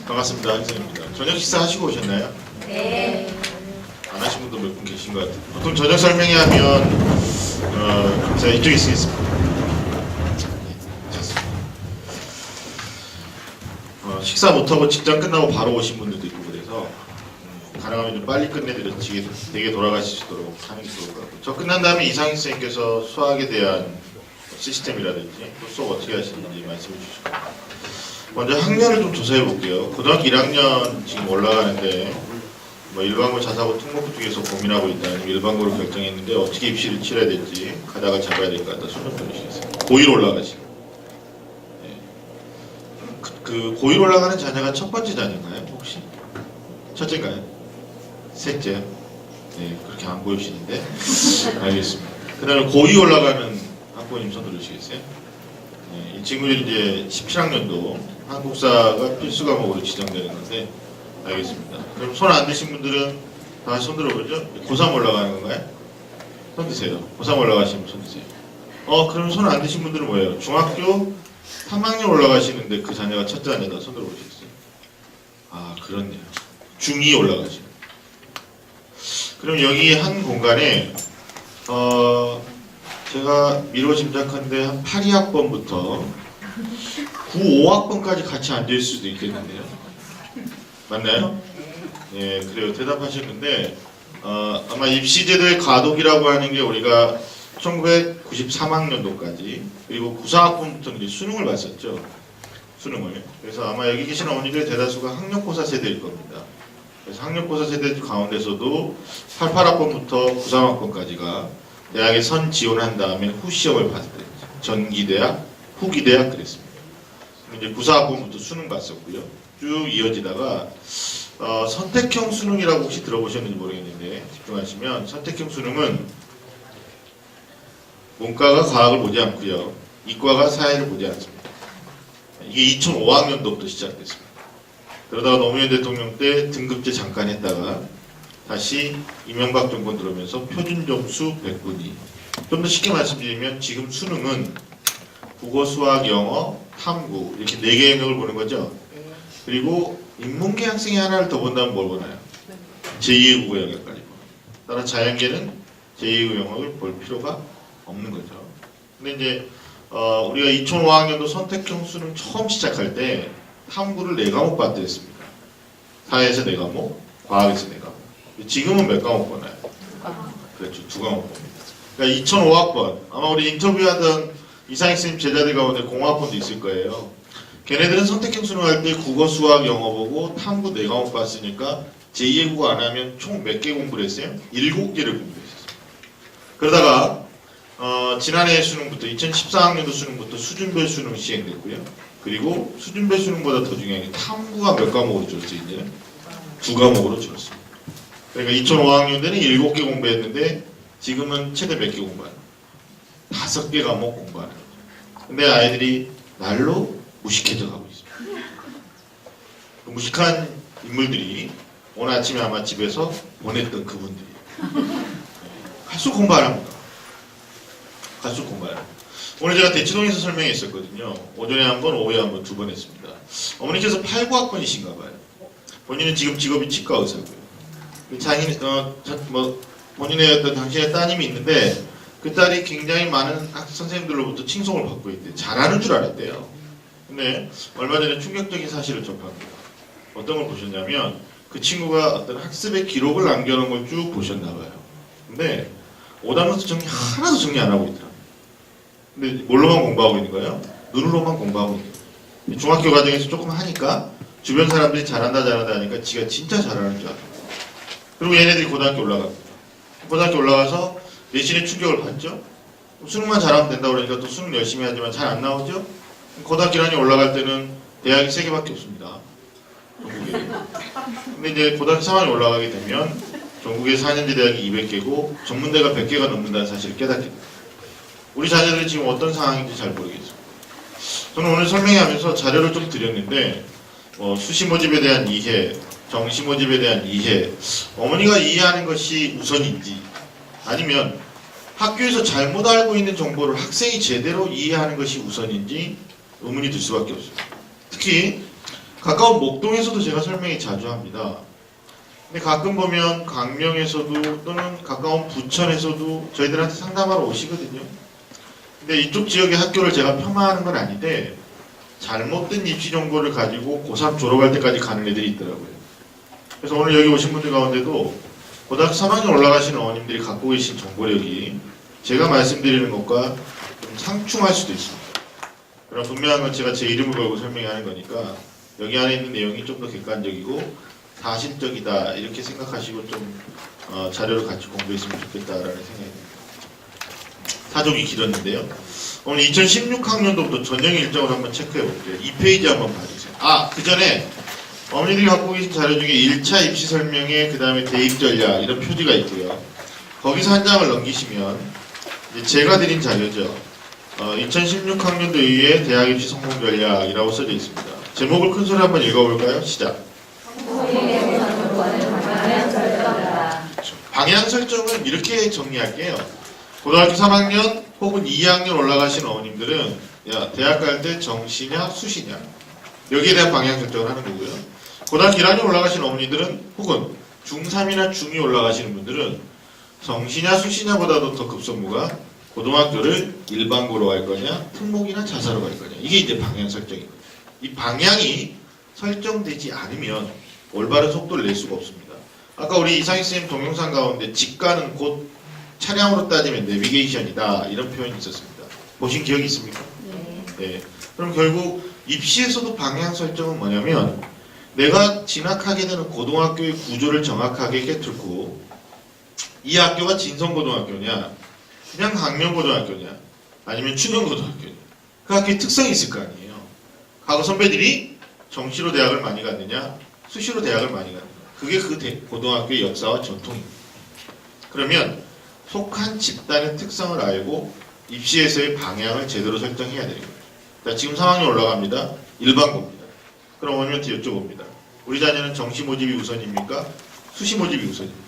반갑습니다. 한선입니다. 저녁 식사 하시고 오셨나요? 네. 안 하신 분도 몇 분 계신 것 같아요. 보통 저녁 설명회 하면 제가 이쪽에 쓰겠습니다. 좋습니다. 식사 못하고 직장 끝나고 바로 오신 분들도 있고 그래서 가능하면 좀 빨리 끝내드려서 되게 돌아가실 수 있도록 하는 게 좋을 것 같고요. 저 끝난 다음에 이상희 선생님께서 수학에 대한 시스템이라든지 또 수업 어떻게 하시는지 말씀해 주시고, 먼저 학년을 좀 조사해 볼게요. 고등학교 1학년 지금 올라가는데 일반고 자사고 특목고 중에서 고민하고 있다, 아니면 일반고로 결정했는데 어떻게 입시를 치러야 될지 가닥을 잡아야 될 것 같다. 손 좀 들으시겠어요? 고1 올라가시고, 그 고1 올라가는 자녀가 첫 번째 자녀인가요? 혹시? 첫째인가요? 셋째요? 네, 그렇게 안 보이시는데 알겠습니다. 그 다음에 고2 올라가는 학부모님 손 들으시겠어요? 네, 이 친구들이 이제 17학년도 한국사가 필수 과목으로 지정되는 건데, 알겠습니다. 그럼 손 안 드신 분들은 다시 손 들어보죠. 고3 올라가는 건가요? 손 드세요. 고3 올라가시면 손 드세요. 그럼 손 안 드신 분들은 뭐예요? 중학교 3학년 올라가시는데 그 자녀가 첫 자녀다. 손 들어보시겠어요? 아, 그렇네요. 중2 올라가시는. 그럼 여기 한 공간에 제가 미뤄 짐작한데 한 82학번부터 95학번까지 같이 앉아있을 수도 있겠는데요. 맞나요? 예, 그래요. 대답하셨는데 아마 입시제도의 가독이라고 하는 게 우리가 1993학년도까지, 그리고 94학번부터 이제 수능을 봤었죠. 수능을. 그래서 아마 여기 계신 어머니들 대다수가 학력고사 세대일 겁니다. 그래서 학력고사 세대 가운데서도 88학번부터 93학번까지가 대학에 선 지원한 다음에 후 시험을 봤을 때 전기대학, 후기대학 그랬습니다. 이제 94학번부터 수능 봤었고요. 쭉 이어지다가 선택형 수능이라고 혹시 들어보셨는지 모르겠는데 집중하시면, 선택형 수능은 문과가 과학을 보지 않고요, 이과가 사회를 보지 않습니다. 이게 2005학년도부터 시작됐습니다. 그러다가 노무현 대통령 때 등급제 잠깐 했다가 다시 이명박 정권 들어오면서 표준 점수 100분위. 좀 더 쉽게 말씀드리면 지금 수능은 국어, 수학, 영어, 탐구 이렇게 4개의 영역을 보는 거죠. 그리고 인문계 학생이 하나를 더 본다면 뭘 보나요? 제2의 국어 영역까지 보나요. 따라 자연계는 제2의 영역을 볼 필요가 없는 거죠. 근데 이제 우리가 2005학년도 선택형 수능 처음 시작할 때 탐구를 4과목 받았습니다. 사회에서 4과목, 과학에서 4과목. 지금은 몇 과목 보나요? 그렇죠, 2과목 봅니다. 그러니까 2005학번, 아마 우리 인터뷰하던 이상희 선생님 제자들 가운데 05학번도 있을 거예요. 걔네들은 선택형 수능할 때 국어, 수학, 영어 보고 탐구 4과목 봤으니까 제2의 국어 안 하면 총 몇 개 공부를 했어요? 7개를 공부했었어요. 그러다가 지난해 수능부터 2014학년도 수능부터 수준별 수능 시행됐고요. 그리고 수준별 수능보다 더 중요한 게 탐구가 몇 과목으로 줄었어요? 이제는 2과목으로 줄었습니다. 그러니까 2005학년 때는 7개 공부했는데 지금은 최대 몇 개 공부하는 거예요? 5개 과목 공부하는 거죠. 근데 아이들이 날로 무식해져 가고 있습니다. 그 무식한 인물들이 오늘 아침에 아마 집에서 보냈던 그분들이 갈수록 공부 안 합니다. 갈수록 공부 안 합니다. 오늘 제가 대치동에서 설명했었거든요. 오전에 한 번, 오후에 한 번, 2번 했습니다. 어머니께서 8, 9학번이신가 봐요. 본인은 지금 직업이 치과 의사고요. 본인의 어떤 당신의 따님이 있는데 그 딸이 굉장히 많은 선생님들로부터 칭송을 받고 있대요. 잘하는 줄 알았대요. 근데 얼마 전에 충격적인 사실을 접합니다. 어떤 걸 보셨냐면 그 친구가 어떤 학습의 기록을 남겨놓은 걸 쭉 보셨나봐요. 근데 5단원서 정리 하나도 정리 안 하고 있더라고요. 근데 뭘로만 공부하고 있는 거예요? 눈으로만 공부하고 있는 거예요. 중학교 과정에서 조금 하니까 주변 사람들이 잘한다 하니까 지가 진짜 잘하는 줄 알아요. 그리고 얘네들이 고등학교 올라갑니다. 고등학교 올라가서 내신의 충격을 받죠. 수능만 잘하면 된다고 그러니까 또 수능 열심히 하지만 잘 안 나오죠. 고등학교 1학년 올라갈 때는 대학이 3개밖에 없습니다. 전국에. 근데 이제 고등학교 3학년 올라가게 되면 전국의 4년제 대학이 200개고 전문대가 100개가 넘는다는 사실을 깨닫게 됩니다. 우리 자녀들이 지금 어떤 상황인지 잘 모르겠습니다. 저는 오늘 설명하면서 자료를 좀 드렸는데 수시 모집에 대한 이해, 정시 모집에 대한 이해, 어머니가 이해하는 것이 우선인지, 아니면 학교에서 잘못 알고 있는 정보를 학생이 제대로 이해하는 것이 우선인지 의문이 들 수밖에 없습니다. 특히 가까운 목동에서도 제가 설명이 자주 합니다. 근데 가끔 보면 강명에서도 또는 가까운 부천에서도 저희들한테 상담하러 오시거든요. 근데 이쪽 지역의 학교를 제가 폄하하는 건 아닌데 잘못된 입시 정보를 가지고 고3 졸업할 때까지 가는 애들이 있더라고요. 그래서 오늘 여기 오신 분들 가운데도 고등학교 3학년 올라가시는 어머님들이 갖고 계신 정보력이 제가 말씀드리는 것과 좀 상충할 수도 있습니다. 그럼 분명한 건 제가 제 이름을 걸고 설명하는 거니까 여기 안에 있는 내용이 좀 더 객관적이고 사실적이다 이렇게 생각하시고 좀 자료를 같이 공부했으면 좋겠다라는 생각이 듭니다. 사족이 길었는데요. 오늘 2016학년도부터 전형 일정을 한번 체크해 볼게요. 2페이지 한번 봐주세요. 그 전에 어머니들이 갖고 계신 자료 중에 1차 입시 설명회, 그 다음에 대입 전략 이런 표지가 있고요. 거기서 한 장을 넘기시면 이제 제가 드린 자료죠. 2016학년도 이후에 대학 입시 성공 전략이라고 써져 있습니다. 제목을 큰 소리 한번 읽어볼까요? 시작. 방향 설정은 이렇게 정리할게요. 고등학교 3학년 혹은 2학년 올라가신 어머님들은 대학 갈 때 정시냐 수시냐 여기에 대한 방향 설정을 하는 거고요. 고등학교 1학년 올라가신 어머니들은 혹은 중3이나 중2 올라가시는 분들은 정시냐 수시냐보다도 더 급선무가 고등학교를 일반고로 갈 거냐 특목이나 자사로 갈 거냐 이게 이제 방향 설정입니다. 이 방향이 설정되지 않으면 올바른 속도를 낼 수가 없습니다. 아까 우리 이상희 선생님 동영상 가운데 직가는 곧 차량으로 따지면 내비게이션이다 이런 표현이 있었습니다. 보신 기억이 있습니까? 네. 그럼 결국 입시에서도 방향 설정은 뭐냐면 내가 진학하게 되는 고등학교의 구조를 정확하게 깨뚫고 이 학교가 진성고등학교냐 그냥 강명고등학교냐 아니면 충영고등학교냐 그 학교의 특성이 있을 거 아니에요. 과거 선배들이 정시로 대학을 많이 갔느냐 수시로 대학을 많이 갔느냐 그게 그 고등학교의 역사와 전통입니다. 그러면 속한 집단의 특성을 알고 입시에서의 방향을 제대로 설정해야 되는 거예요. 자, 지금 3학년 올라갑니다. 일반고입니다. 그럼 어머님한테 여쭤봅니다. 우리 자녀는 정시 모집이 우선입니까? 수시 모집이 우선입니까?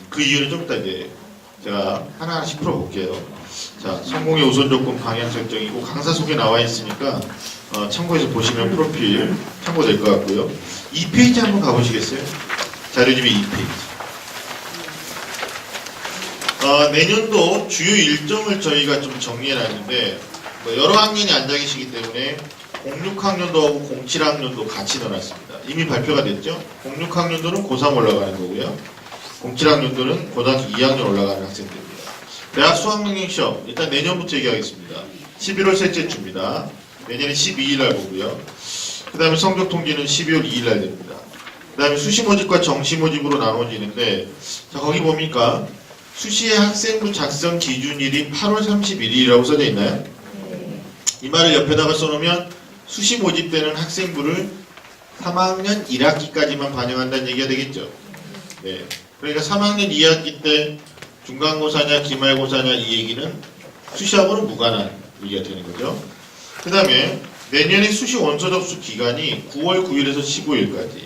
그 이유는 좀 이따 이제 제가 하나하나씩 풀어볼게요. 자, 성공의 우선 조건 방향 설정이고 강사 속에 나와 있으니까 참고해서 보시면 프로필 참고될 것 같고요. 2페이지 한번 가보시겠어요? 자료집의 2페이지. 내년도 주요 일정을 저희가 좀 정리해놨는데 여러 학년이 앉아 계시기 때문에 06학년도하고 07학년도 같이 넣어놨습니다. 이미 발표가 됐죠? 06학년도는 고3 올라가는 거고요. 07학년도는 고등학교 2학년 올라가는 학생들입니다. 대학 수학능력 시험 일단 내년부터 얘기하겠습니다. 11월 셋째 주입니다. 내년에 12일 날 보고요. 그 다음에 성적 통지는 12월 2일 날 됩니다. 그 다음에 수시 모집과 정시 모집으로 나눠지는데 자 거기 봅니까? 수시의 학생부 작성 기준일이 8월 31일이라고 써져 있나요? 이 말을 옆에다가 써놓으면 수시 모집되는 학생부를 3학년 1학기까지만 반영한다는 얘기가 되겠죠. 네. 그러니까 3학년 2학기 때 중간고사냐 기말고사냐 이 얘기는 수시하고는 무관한 얘기가 되는 거죠. 그 다음에 내년에 수시 원서 접수 기간이 9월 9일에서 15일까지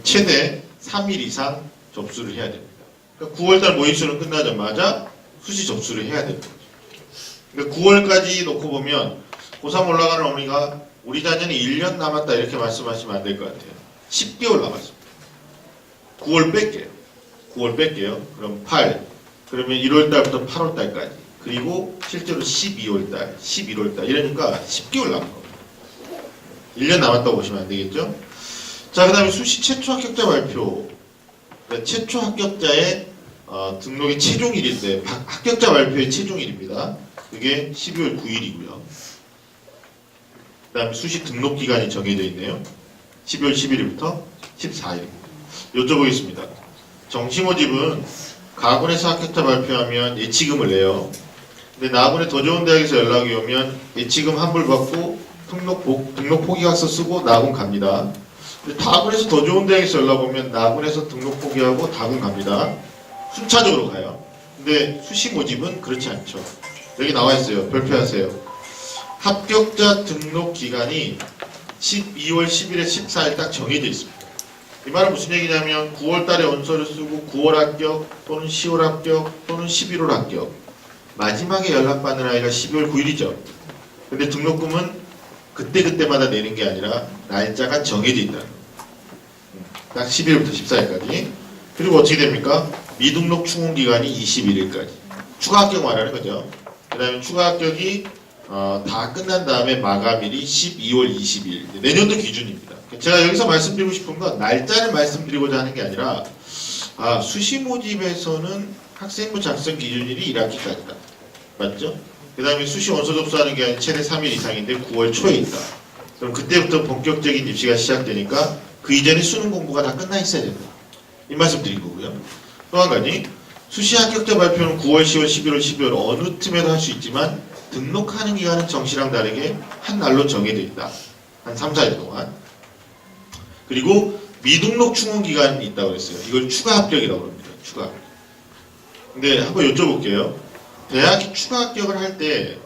최대 3일 이상 접수를 해야 됩니다. 그러니까 9월달 모의수능 끝나자마자 수시 접수를 해야 됩니다. 그러니까 9월까지 놓고 보면 고3 올라가는 어머니가 우리 자녀는 1년 남았다 이렇게 말씀하시면 안 될 것 같아요. 10개월 남았습니다. 9월 뺄게요. 9월 뺄게요. 그럼 8. 그러면 1월달부터 8월달까지. 그리고 실제로 12월달, 11월달 이러니까 10개월 남은 겁니다. 1년 남았다고 보시면 안 되겠죠? 자, 그 다음에 수시 최초 합격자 발표. 그러니까 최초 합격자의 등록의 최종일인데 합격자 발표의 최종일입니다. 그게 12월 9일이고요. 그 다음에 수시 등록 기간이 정해져 있네요. 12월 11일부터 14일입니다. 여쭤보겠습니다. 정시 모집은 가군에서 합격자 발표하면 예치금을 내요. 근데 나군에 더 좋은 대학에서 연락이 오면 예치금 환불받고 등록 포기학서 쓰고 나군 갑니다. 근데 다군에서 더 좋은 대학에서 연락 오면 나군에서 등록 포기하고 다군 갑니다. 순차적으로 가요. 근데 수시 모집은 그렇지 않죠. 여기 나와 있어요. 별표하세요. 합격자 등록 기간이 12월 10일에 14일 딱 정해져 있습니다. 이 말은 무슨 얘기냐면 9월 달에 원서를 쓰고 9월 합격 또는 10월 합격 또는 11월 합격 마지막에 연락받는 아이가 12월 9일이죠. 근데 등록금은 그때그때마다 내는 게 아니라 날짜가 정해져 있다는 거. 딱 10일부터 14일까지. 그리고 어떻게 됩니까? 미등록 충원 기간이 21일까지. 추가 합격 말하는 거죠. 그 다음에 추가 합격이 다 끝난 다음에 마감일이 12월 20일. 내년도 기준입니다. 제가 여기서 말씀드리고 싶은 건 날짜를 말씀드리고자 하는 게 아니라 수시 모집에서는 학생부 작성 기준일이 1학기까지다. 맞죠? 그 다음에 수시 원서 접수하는 기간이 최대 3일 이상인데 9월 초에 있다. 그럼 그때부터 본격적인 입시가 시작되니까 그 이전에 수능 공부가 다 끝나 있어야 된다. 이 말씀 드린 거고요. 또 한 가지, 수시 합격자 발표는 9월, 10월, 11월, 12월 어느 틈에도 할 수 있지만 등록하는 기간은 정시랑 다르게 한 날로 정해져 있다. 한 3, 4일 동안. 그리고 미등록 충원 기간이 있다고 했어요. 이걸 추가 합격이라고 합니다. 추가 합격. 근데 한번 여쭤볼게요. 대학이 추가 합격을 할 때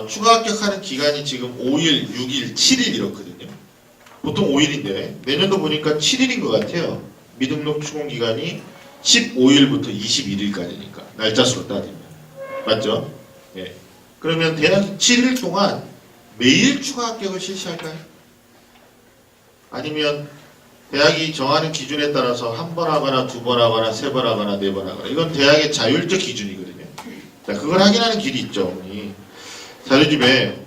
추가 합격하는 기간이 지금 5일, 6일, 7일 이렇거든요. 보통 5일인데 내년도 보니까 7일인 것 같아요. 미등록 충원 기간이 15일부터 21일까지니까 날짜수로 따지면 맞죠? 예. 그러면 대학이 7일 동안 매일 추가 합격을 실시할까요? 아니면 대학이 정하는 기준에 따라서 한 번 하거나 두 번 하거나 세 번 하거나 네 번 하거나 이건 대학의 자율적 기준이거든요. 자, 그걸 확인하는 길이 있죠. 어머니. 자료집에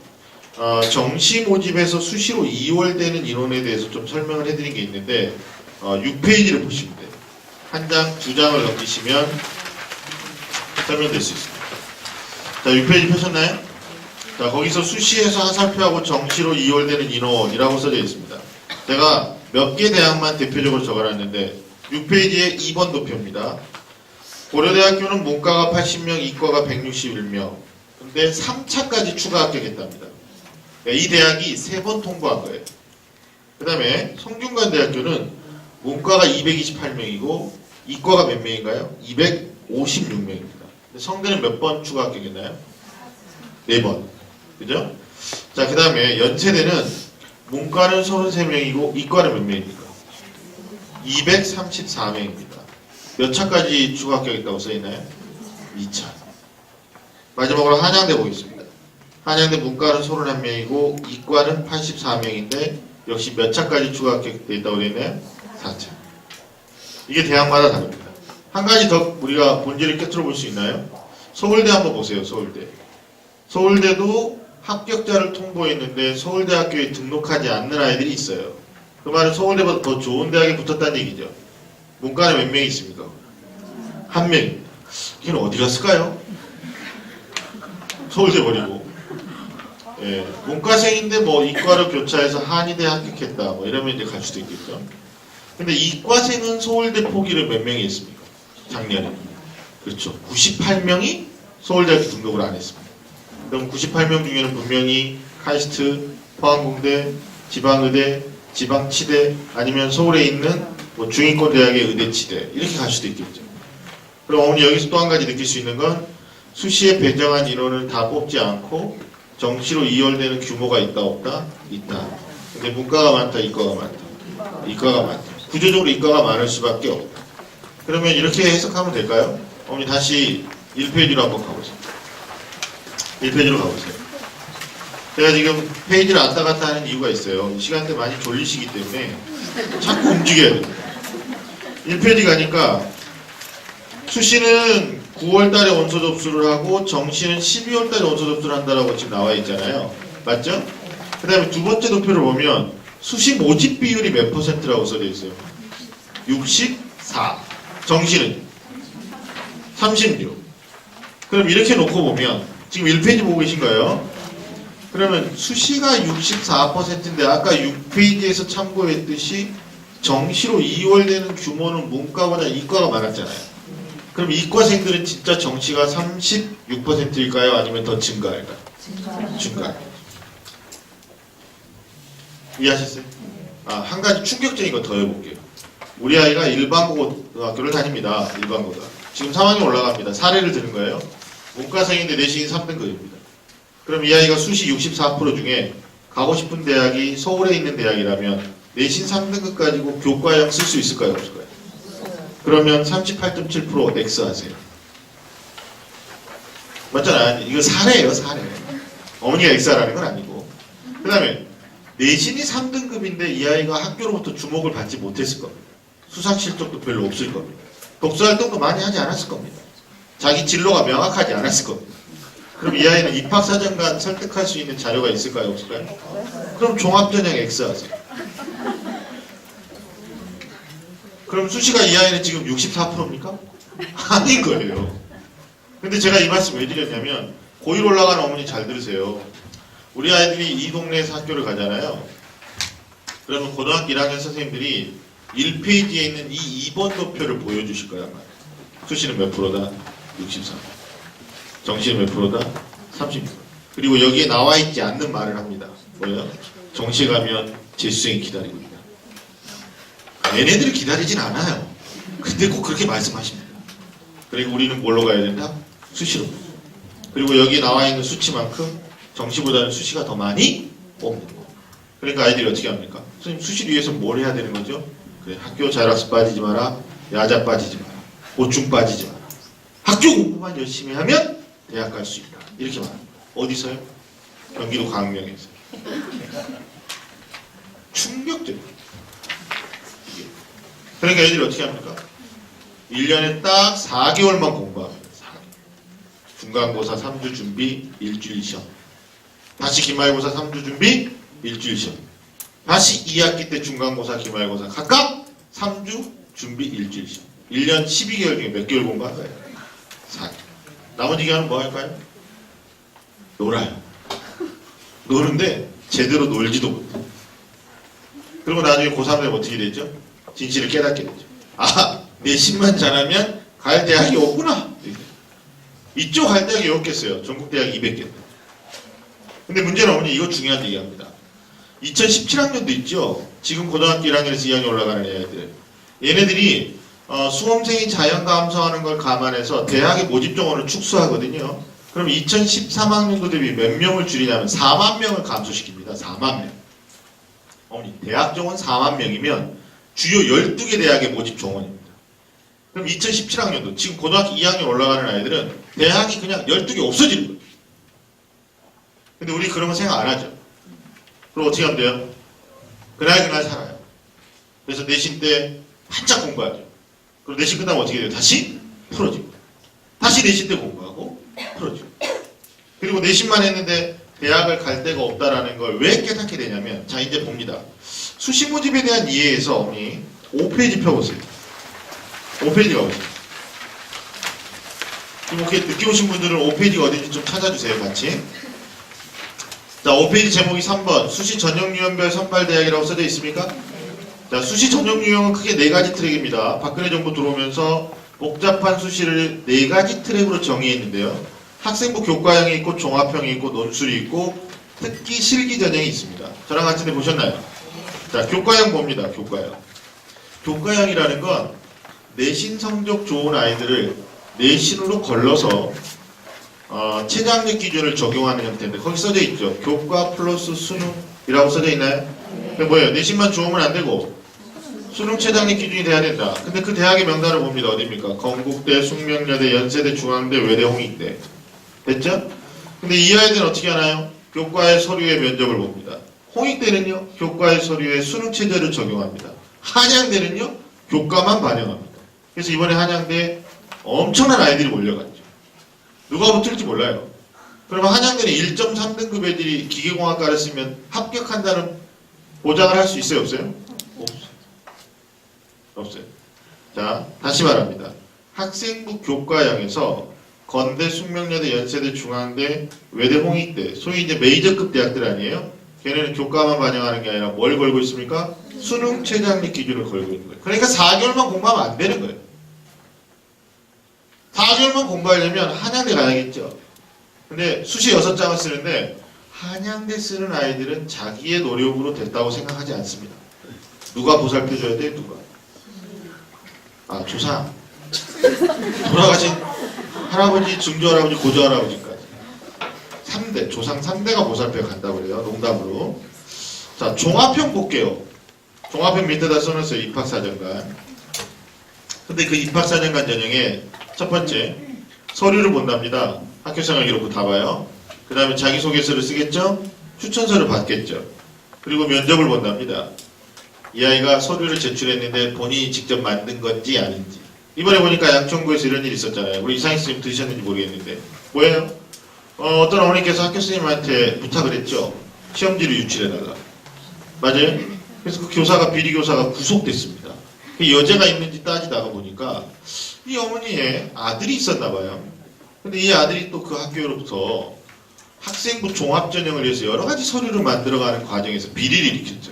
정시 모집에서 수시로 이월되는 인원에 대해서 좀 설명을 해드린 게 있는데 6페이지를 보시면 돼요. 한 장, 두 장을 넘기시면 설명될 수 있습니다. 자, 6페이지 펴셨나요? 자, 거기서 수시에서 하살표하고 정시로 이월되는 인원이라고 써져 있습니다. 제가 몇 개 대학만 대표적으로 적어놨는데 6페이지에 2번 도표입니다. 고려대학교는 문과가 80명, 이과가 161명. 근데 3차까지 추가 합격했답니다. 이 대학이 3번 통보한 거예요. 그 다음에 성균관대학교는 문과가 228명이고 이과가 몇 명인가요? 256명입니다. 성대는 몇 번 추가 합격했나요? 4번. 그죠? 자, 그 다음에 연세대는 문과는 33명이고 이과는 몇 명입니까? 234명입니다. 몇 차까지 추가 합격했다고 써있나요? 2차. 마지막으로 한양대 보겠습니다. 한양대 문과는 31명이고 이과는 84명인데 역시 몇 차까지 추가 합격돼 있다고 되어있나요? 4차. 이게 대학마다 다릅니다. 한 가지 더 우리가 본질을 깨트려 볼 수 있나요? 서울대 한번 보세요. 서울대. 서울대도 합격자를 통보했는데 서울대학교에 등록하지 않는 아이들이 있어요. 그 말은 서울대보다 더 좋은 대학에 붙었다는 얘기죠. 문과는 몇 명이 있습니까? 1명입니다. 걔는 어디 갔을까요? 서울대 버리고. 예, 문과생인데 뭐 이과로 교차해서 한의대 합격했다 뭐 이러면 이제 갈 수도 있겠죠. 근데 이과생은 서울대 포기를 몇 명이 했습니까? 작년에. 그렇죠. 98명이 서울대학교 등록을 안 했습니다. 그럼 98명 중에는 분명히 카이스트, 포항공대, 지방의대, 지방치대 아니면 서울에 있는 뭐 중위권 대학의 의대치대 이렇게 갈 수도 있겠죠. 그럼 어머니 여기서 또 한 가지 느낄 수 있는 건 수시에 배정한 인원을 다 뽑지 않고 정시로 이월되는 규모가 있다 없다? 있다. 근데 문과가 많다, 이과가 많다. 이과가 많다. 구조적으로 이과가 많을 수밖에 없다. 그러면 이렇게 해석하면 될까요? 어머니 다시 1페이지로 한번 가보세요. 1페이지로 가보세요. 제가 지금 페이지를 왔다 갔다 하는 이유가 있어요. 시간대 많이 졸리시기 때문에 자꾸 움직여야 됩니다. 1페이지 가니까 수시는 9월 달에 원서 접수를 하고 정시는 12월 달에 원서 접수를 한다라고 지금 나와 있잖아요. 맞죠? 그 다음에 두 번째 도표를 보면 수시 모집 비율이 몇 %라고 써져 있어요? 64. 정시는 36. 그럼 이렇게 놓고 보면 지금 1페이지 보고 계신 거예요. 그러면 수시가 64%인데 아까 6페이지에서 참고했듯이 정시로 이월되는 규모는 문과보다 이과가 많았잖아요. 그럼 이과생들은 진짜 정시가 36%일까요? 아니면 더 증가할까요? 증가. 이해하셨어요? 한 가지 충격적인 거 더 해볼게요. 우리 아이가 일반고등학교를 다닙니다. 일반고등. 지금 상황이 올라갑니다. 사례를 드는 거예요. 문과생인데 내신이 3등급입니다. 그럼 이 아이가 수시 64% 중에 가고 싶은 대학이 서울에 있는 대학이라면 내신 3등급 가지고 교과형 쓸 수 있을까요? 없을까요? 그러면 38.7% X 하세요. 맞잖아요. 이거 사례예요, 사례. 어머니가 X 하라는 건 아니고. 그 다음에 내신이 3등급인데 이 아이가 학교로부터 주목을 받지 못했을 겁니다. 수상 실적도 별로 없을 겁니다. 독서활동도 많이 하지 않았을 겁니다. 자기 진로가 명확하지 않았을 겁니다. 그럼 이 아이는 입학사정관 설득할 수 있는 자료가 있을까요? 없을까요? 그럼 종합전형 X 하세요. 그럼 수시가 이 아이는 지금 64%입니까? 아닌 거예요. 근데 제가 이 말씀 왜 드렸냐면 고1 올라가는 어머니 잘 들으세요. 우리 아이들이 이 동네에서 학교를 가잖아요. 그러면 고등학교 1학년 선생님들이 1페이지에 있는 이 2번 도표를 보여주실 거란 말이에요. 수시는 몇 프로다? 63. 정시는 몇 프로다? 36. 그리고 여기에 나와 있지 않는 말을 합니다. 뭐예요? 정시에 가면 재수생이 기다리고 있다. 얘네들이 기다리진 않아요. 근데 꼭 그렇게 말씀하십니다. 그리고 우리는 뭘로 가야 된다? 수시로. 그리고 여기 나와 있는 수치만큼 정시보다는 수시가 더 많이 뽑는 거. 그러니까 아이들이 어떻게 합니까? 선생님 수시를 위해서 뭘 해야 되는 거죠? 그래, 학교 자율학습 빠지지 마라. 야자 빠지지 마라. 보충 빠지지 마라. 학교 공부만 열심히 하면 대학 갈 수 있다. 이렇게 말합니다. 어디서요? 경기도 광명에서. 충격적이에요. 그러니까 애들이 어떻게 합니까? 1년에 딱 4개월만 공부합니다. 4개월. 중간고사 3주 준비, 일주일 시험. 다시 기말고사 3주 준비, 일주일 시험. 다시 2학기 때 중간고사, 기말고사 각각 3주 준비, 일주일 시험. 1년 12개월 중에 몇 개월 공부할까요? 4개월. 나머지 기간은 뭐 할까요? 놀아요. 노는데 제대로 놀지도 못해요. 그리고 나중에 고3 되면 어떻게 되죠? 진실을 깨닫게 되죠. 아, 내신만 잘하면 갈 대학이 없구나. 이쪽 갈 대학이 없겠어요. 전국 대학 200개. 근데 문제는 어머니 이거 중요한 얘기합니다. 2017학년도 있죠. 지금 고등학교 1학년에서 2학년 올라가는 애들. 얘네들이 수험생이 자연과 함수하는 걸 감안해서 대학의 모집 정원을 축소하거든요. 그럼 2013학년도 대비 몇 명을 줄이냐면 4만 명을 감소시킵니다. 4만 명. 어머니 대학 정원 4만 명이면 주요 12개 대학의 모집 정원입니다. 그럼 2017학년도 지금 고등학교 2학년 올라가는 아이들은 대학이 그냥 12개 없어지는 거예요. 근데 우리 그런 거 생각 안 하죠. 그럼 어떻게 하면 돼요? 그날 살아요. 그래서 내신 때 한참 공부하죠. 그리고 내신 끝나면 어떻게 돼요? 다시 풀어지고 다시 내신 때 공부하고 풀어지고 그리고 내신만 했는데 대학을 갈 데가 없다라는 걸 왜 깨닫게 되냐면 자 이제 봅니다. 수시 모집에 대한 이해에서 어머니 5페이지 펴보세요. 5페이지 가보세요. 좀 이렇게 늦게 오신 분들은 5페이지가 어딘지 좀 찾아주세요. 같이. 자 5페이지 제목이 3번 수시 전형 유형별 선발 대학이라고 써져 있습니까? 자 수시 전형 유형은 크게 4가지 트랙입니다. 박근혜 정부 들어오면서 복잡한 수시를 4가지 트랙으로 정의했는데요. 학생부 교과형이 있고 종합형이 있고 논술이 있고 특기 실기 전형이 있습니다. 저랑 같이 보셨나요? 자 교과형 봅니다. 교과형. 교과형이라는 건 내신 성적 좋은 아이들을 내신으로 걸러서 최저학력 기준을 적용하는 형태인데 거기 써져 있죠. 교과 플러스 수능이라고 써져 있나요? 그게 뭐예요? 내신만 좋으면 안 되고 수능 최저학력 기준이 돼야 된다. 근데 그 대학의 명단을 봅니다. 어디입니까? 건국대, 숙명여대, 연세대, 중앙대, 외대, 홍익대. 됐죠? 근데 이 아이들은 어떻게 하나요? 교과의 서류의 면접을 봅니다. 홍익대는요, 교과의 서류에 수능 체제를 적용합니다. 한양대는요, 교과만 반영합니다. 그래서 이번에 한양대 엄청난 아이들이 몰려갔죠. 누가 붙을지 몰라요. 그러면 한양대는 1.3등급 애들이 기계공학과를 쓰면 합격한다는 보장을 할 수 있어요? 없어요? 없어요. 자, 다시 말합니다. 학생부 교과형에서 건대, 숙명여대, 연세대, 중앙대, 외대, 홍익대 소위 이제 메이저급 대학들 아니에요? 걔네는 교과만 반영하는 게 아니라 뭘 걸고 있습니까? 수능 최저학력 기준을 걸고 있는 거예요. 그러니까 4개월만 공부하면 안 되는 거예요. 4개월만 공부하려면 한양대 가야겠죠. 근데 수시 6장을 쓰는데 한양대 쓰는 아이들은 자기의 노력으로 됐다고 생각하지 않습니다. 누가 보살펴줘야 돼? 누가? 아, 조상. 돌아가신 할아버지, 증조할아버지, 고조할아버지까지 3대, 조상 3대가 보살펴 간다고 그래요. 농담으로. 자, 종합형 볼게요. 종합형 밑에다 써놨어요. 입학사정관. 근데 그 입학사정관 전형에 첫 번째 서류를 본답니다. 학교생활 기록부 다 봐요. 그 다음에 자기소개서를 쓰겠죠? 추천서를 받겠죠. 그리고 면접을 본답니다. 이 아이가 서류를 제출했는데 본인이 직접 만든 건지 아닌지. 이번에 보니까 양천구에서 이런 일이 있었잖아요. 우리 이상희 선생님 들으셨는지 모르겠는데. 뭐예요? 어떤 어머니께서 학교 선생님한테 부탁을 했죠. 시험지를 유출해달라. 맞아요? 그래서 그 교사가, 비리 교사가 구속됐습니다. 그 여자가 있는지 따지다가 보니까 이 어머니의 아들이 있었나 봐요. 근데 이 아들이 또 그 학교로부터 학생부 종합전형을 위해서 여러 가지 서류를 만들어가는 과정에서 비리를 일으켰죠.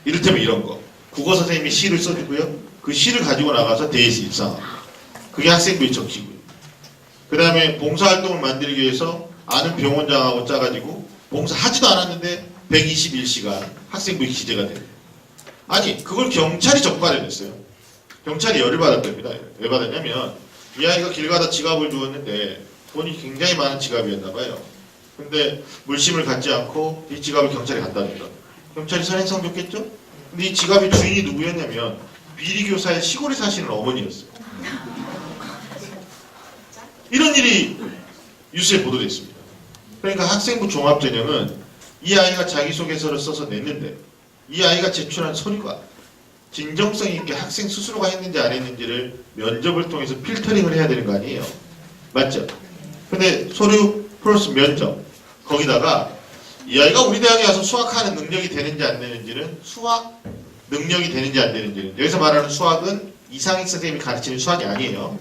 이를테면 이런 거. 국어 선생님이 시를 써주고요. 그 시를 가지고 나가서 대회에서 입상하고. 그게 학생부에 적히고요. 그 다음에 봉사활동을 만들기 위해서 아는 병원장하고 짜가지고 봉사하지도 않았는데 121시간 학생부에 기재가 돼요. 아니 그걸 경찰이 적발해냈어요. 경찰이 열을 받았답니다. 왜 받았냐면 이 아이가 길 가다 지갑을 주었는데 돈이 굉장히 많은 지갑이었나봐요. 근데 물심을 갖지 않고 이 지갑을 경찰에 갖다 줬다. 경찰이 선행성 줬겠죠? 근데 이 지갑의 주인이 누구였냐면 비리교사의 시골에 사시는 어머니였어요. 이런 일이 뉴스에 보도됐습니다. 그러니까 학생부 종합전형은 이 아이가 자기소개서를 써서 냈는데 이 아이가 제출한 서류가 진정성 있게 학생 스스로가 했는지 안 했는지를 면접을 통해서 필터링을 해야 되는 거 아니에요? 맞죠? 근데 서류 플러스 면접 거기다가 이 아이가 우리 대학에 와서 수학하는 능력이 되는지 안 되는지는 수학 능력이 되는지 안 되는지는 여기서 말하는 수학은 이상익 선생님이 가르치는 수학이 아니에요.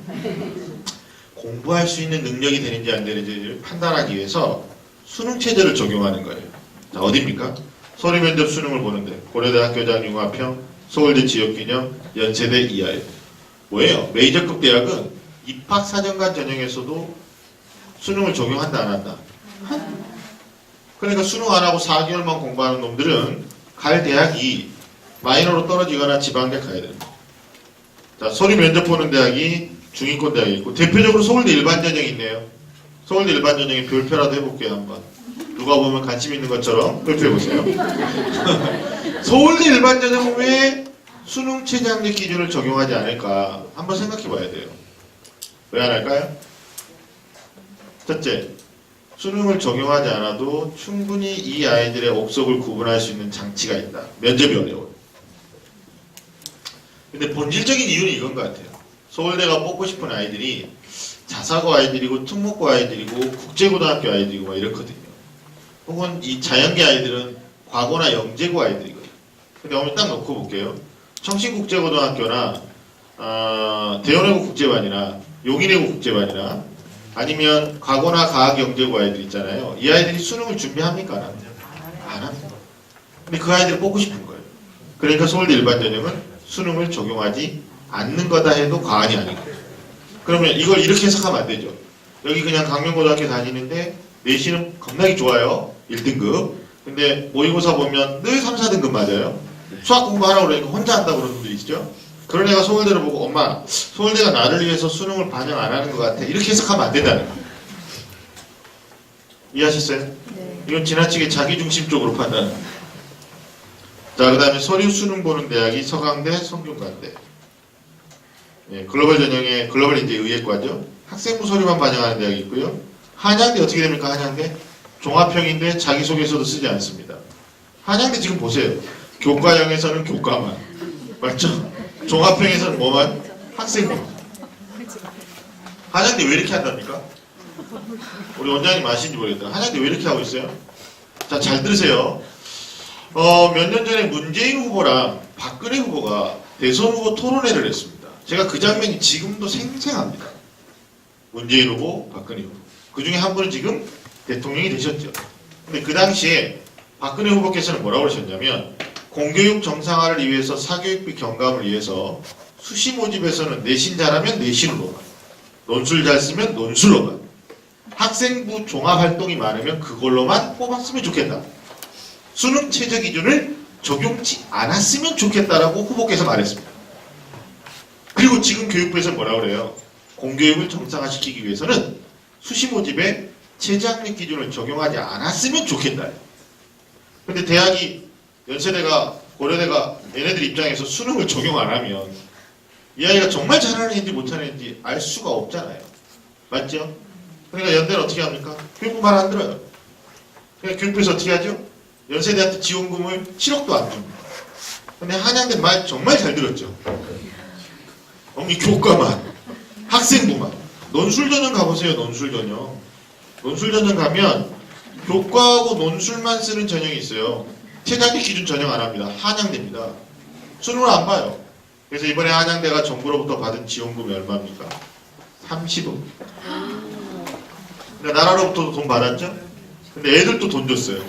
공부할 수 있는 능력이 되는지 안 되는지를 판단하기 위해서 수능 체제를 적용하는 거예요. 자, 어디입니까? 서류 면접 수능을 보는데 고려대 학교장 융합형, 서울대 지역균형, 연세대 이하에 뭐예요? 메이저급 대학은 입학사정관 전형에서도 수능을 적용한다 안 한다? 그러니까 수능 안 하고 4개월만 공부하는 놈들은 갈 대학이 마이너로 떨어지거나 지방대 가야 됩니다. 자, 서류 면접 보는 대학이 중위권 대학이 있고 대표적으로 서울대 일반 전형이 있네요. 서울대 일반 전형의 별표라도 해볼게요 한번. 누가 보면 관심 있는 것처럼 별표해보세요. 서울대 일반 전형은 왜 수능 최저학력 기준을 적용하지 않을까 한번 생각해 봐야 돼요. 왜 안 할까요? 첫째, 수능을 적용하지 않아도 충분히 이 아이들의 옥석을 구분할 수 있는 장치가 있다. 면접이 어려워요. 근데 본질적인 이유는 이건 것 같아요. 서울대가 뽑고 싶은 아이들이 자사고 아이들이고 특목고 아이들이고 국제고등학교 아이들이고 막 이렇거든요. 혹은 이 자연계 아이들은 과고나 영재고 아이들이거든요. 근데 오늘 딱 놓고 볼게요. 청신국제고등학교나 대원외고 국제반이나 용인외고 국제반이나 아니면 과고나 과학영재고 아이들 있잖아요. 이 아이들이 수능을 준비합니까? 안 합니까? 안 합니다. 근데 그 아이들을 뽑고 싶은 거예요. 그러니까 서울대 일반 전형은 수능을 적용하지 않는 거다 해도 과언이 아니고. 그러면 이걸 이렇게 해석하면 안 되죠. 여기 그냥 강명고등학교 다니는데 내신은 겁나게 좋아요. 1등급. 근데 모의고사 보면 늘 3, 4등급 맞아요. 수학 공부하라고 그러니까 혼자 한다고 그러는 분들이 있죠. 그런 애가 서울대를 보고 엄마 서울대가 나를 위해서 수능을 반영 안 하는 것 같아. 이렇게 해석하면 안 된다는 거예요. 이해하셨어요? 네. 이건 지나치게 자기중심적으로 판단하는 거예요. 자, 그 다음에 서류 수능 보는 대학이 서강대, 성균관대. 예, 글로벌 전형의 글로벌 인재 의예과죠. 학생부 서류만 반영하는 대학이 있고요. 한양대 어떻게 됩니까? 한양대 종합형인데 자기소개서도 쓰지 않습니다. 한양대 지금 보세요. 교과형에서는 교과만 맞죠? 종합형에서는 뭐만? 학생부. 한양대 왜 이렇게 한답니까? 우리 원장님 아시는지 모르겠다. 한양대 왜 이렇게 하고 있어요? 자, 잘 들으세요. 몇 년 전에 문재인 후보랑 박근혜 후보가 대선 후보 토론회를 했습니다. 제가 그 장면이 지금도 생생합니다. 문재인 후보, 박근혜 후보. 그 중에 한 분은 지금 대통령이 되셨죠. 근데 그 당시에 박근혜 후보께서는 뭐라고 그러셨냐면 공교육 정상화를 위해서 사교육비 경감을 위해서 수시 모집에서는 내신 잘하면 내신으로 가. 논술 잘 쓰면 논술로 가. 학생부 종합활동이 많으면 그걸로만 뽑았으면 좋겠다. 수능 최저 기준을 적용치 않았으면 좋겠다라고 후보께서 말했습니다. 그리고 지금 교육부에서 뭐라고 그래요? 공교육을 정상화시키기 위해서는 수시 모집에 최저학력 기준을 적용하지 않았으면 좋겠다. 근데 대학이 연세대가 고려대가 얘네들 입장에서 수능을 적용 안 하면 이 아이가 정말 잘하는 애인지 못하는 애인지 알 수가 없잖아요. 맞죠? 그러니까 연대는 어떻게 합니까? 교육부 말 안 들어요. 그러니까 교육부에서 어떻게 하죠? 연세대한테 지원금을 7억도 안 줍니다. 근데 한양대 말 정말 잘 들었죠. 어머니 교과만, 학생부만. 논술전형 가보세요. 논술전형. 논술전형 가면 교과하고 논술만 쓰는 전형이 있어요. 최장기 기준 전형 안 합니다. 한양대입니다. 수능을 안 봐요. 그래서 이번에 한양대가 정부로부터 받은 지원금이 얼마입니까? 30억. 그러니까 나라로부터 돈 받았죠? 근데 애들도 돈 줬어요.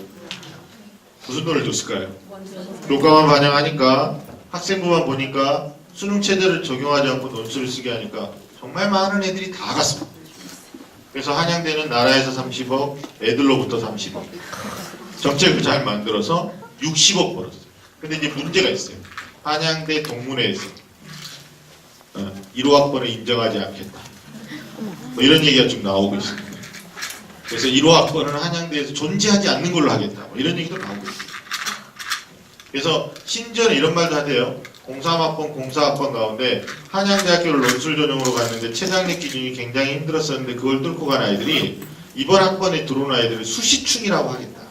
무슨 돈을 줬을까요? 교과만 반영하니까 학생부만 보니까 수능 체제를 적용하지 않고 논술을 쓰게 하니까 정말 많은 애들이 다 갔습니다. 그래서 한양대는 나라에서 30억, 애들로부터 30억. 정책을 잘 만들어서 60억 벌었어요. 근데 이제 문제가 있어요. 한양대 동문회에서 1호 학번을 인정하지 않겠다. 뭐 이런 얘기가 좀 나오고 있습니다. 그래서 1호 학번은 한양대에서 존재하지 않는 걸로 하겠다. 뭐 이런 얘기도 나오고 있습니다. 그래서 심지어는 이런 말도 하대요. 03학번, 04학번 가운데 한양대학교를 논술 전형으로 갔는데 최장력 기준이 굉장히 힘들었었는데 그걸 뚫고 간 아이들이 이번 학번에 들어온 아이들을 수시충이라고 하겠다.